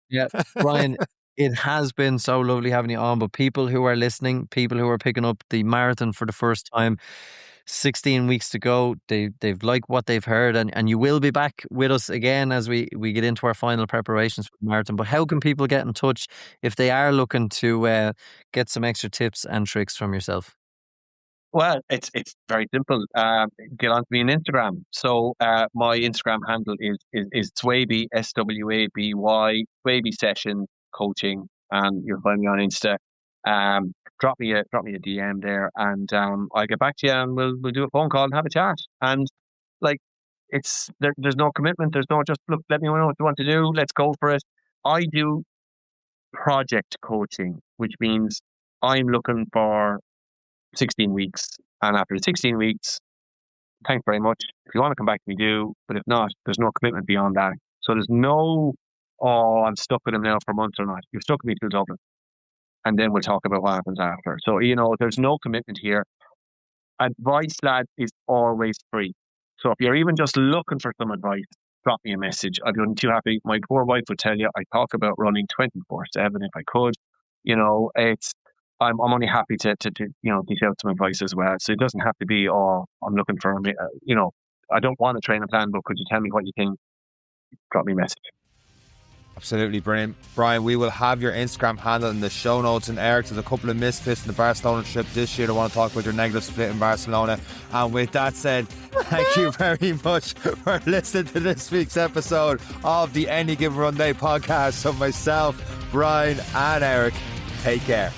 Speaker 2: Yeah, Brian, it has been so lovely having you on. But people who are listening, people who are picking up the marathon for the first time, 16 weeks to go, they've liked what they've heard, and you will be back with us again as we get into our final preparations for the marathon. But how can people get in touch if they are looking to get some extra tips and tricks from yourself?
Speaker 3: Well, it's very simple. Get on to me on Instagram. So my Instagram handle is Swaby, Swaby, Swaby Session Coaching, and you'll find me on Insta. drop me a DM there, and I'll get back to you, and we'll do a phone call and have a chat. And like, there's no commitment. There's no just look. Let me know what you want to do. Let's go for it. I do project coaching, which means I'm looking for 16 weeks, and after the 16 weeks, thanks very much. If you want to come back to me, do. But if not, there's no commitment beyond that. So there's no, oh, I'm stuck with him now for months or not. You're stuck with me till Dublin, and then we'll talk about what happens after. So, there's no commitment here. Advice, lad, is always free. So if you're even just looking for some advice, drop me a message. I'd be too happy. My poor wife would tell you I talk about running 24/7 if I could. I'm only happy to dish out some advice as well. So it doesn't have to be, oh, I'm looking for, I don't want a training plan, but could you tell me what you think? Drop me a message.
Speaker 1: Absolutely brilliant. Brian, we will have your Instagram handle in the show notes. And Eric, there's a couple of misfits in the Barcelona trip this year. I want to talk about your negative split in Barcelona. And with that said, thank you very much for listening to this week's episode of the Any Given Run Day podcast. So myself, Brian and Eric, take care.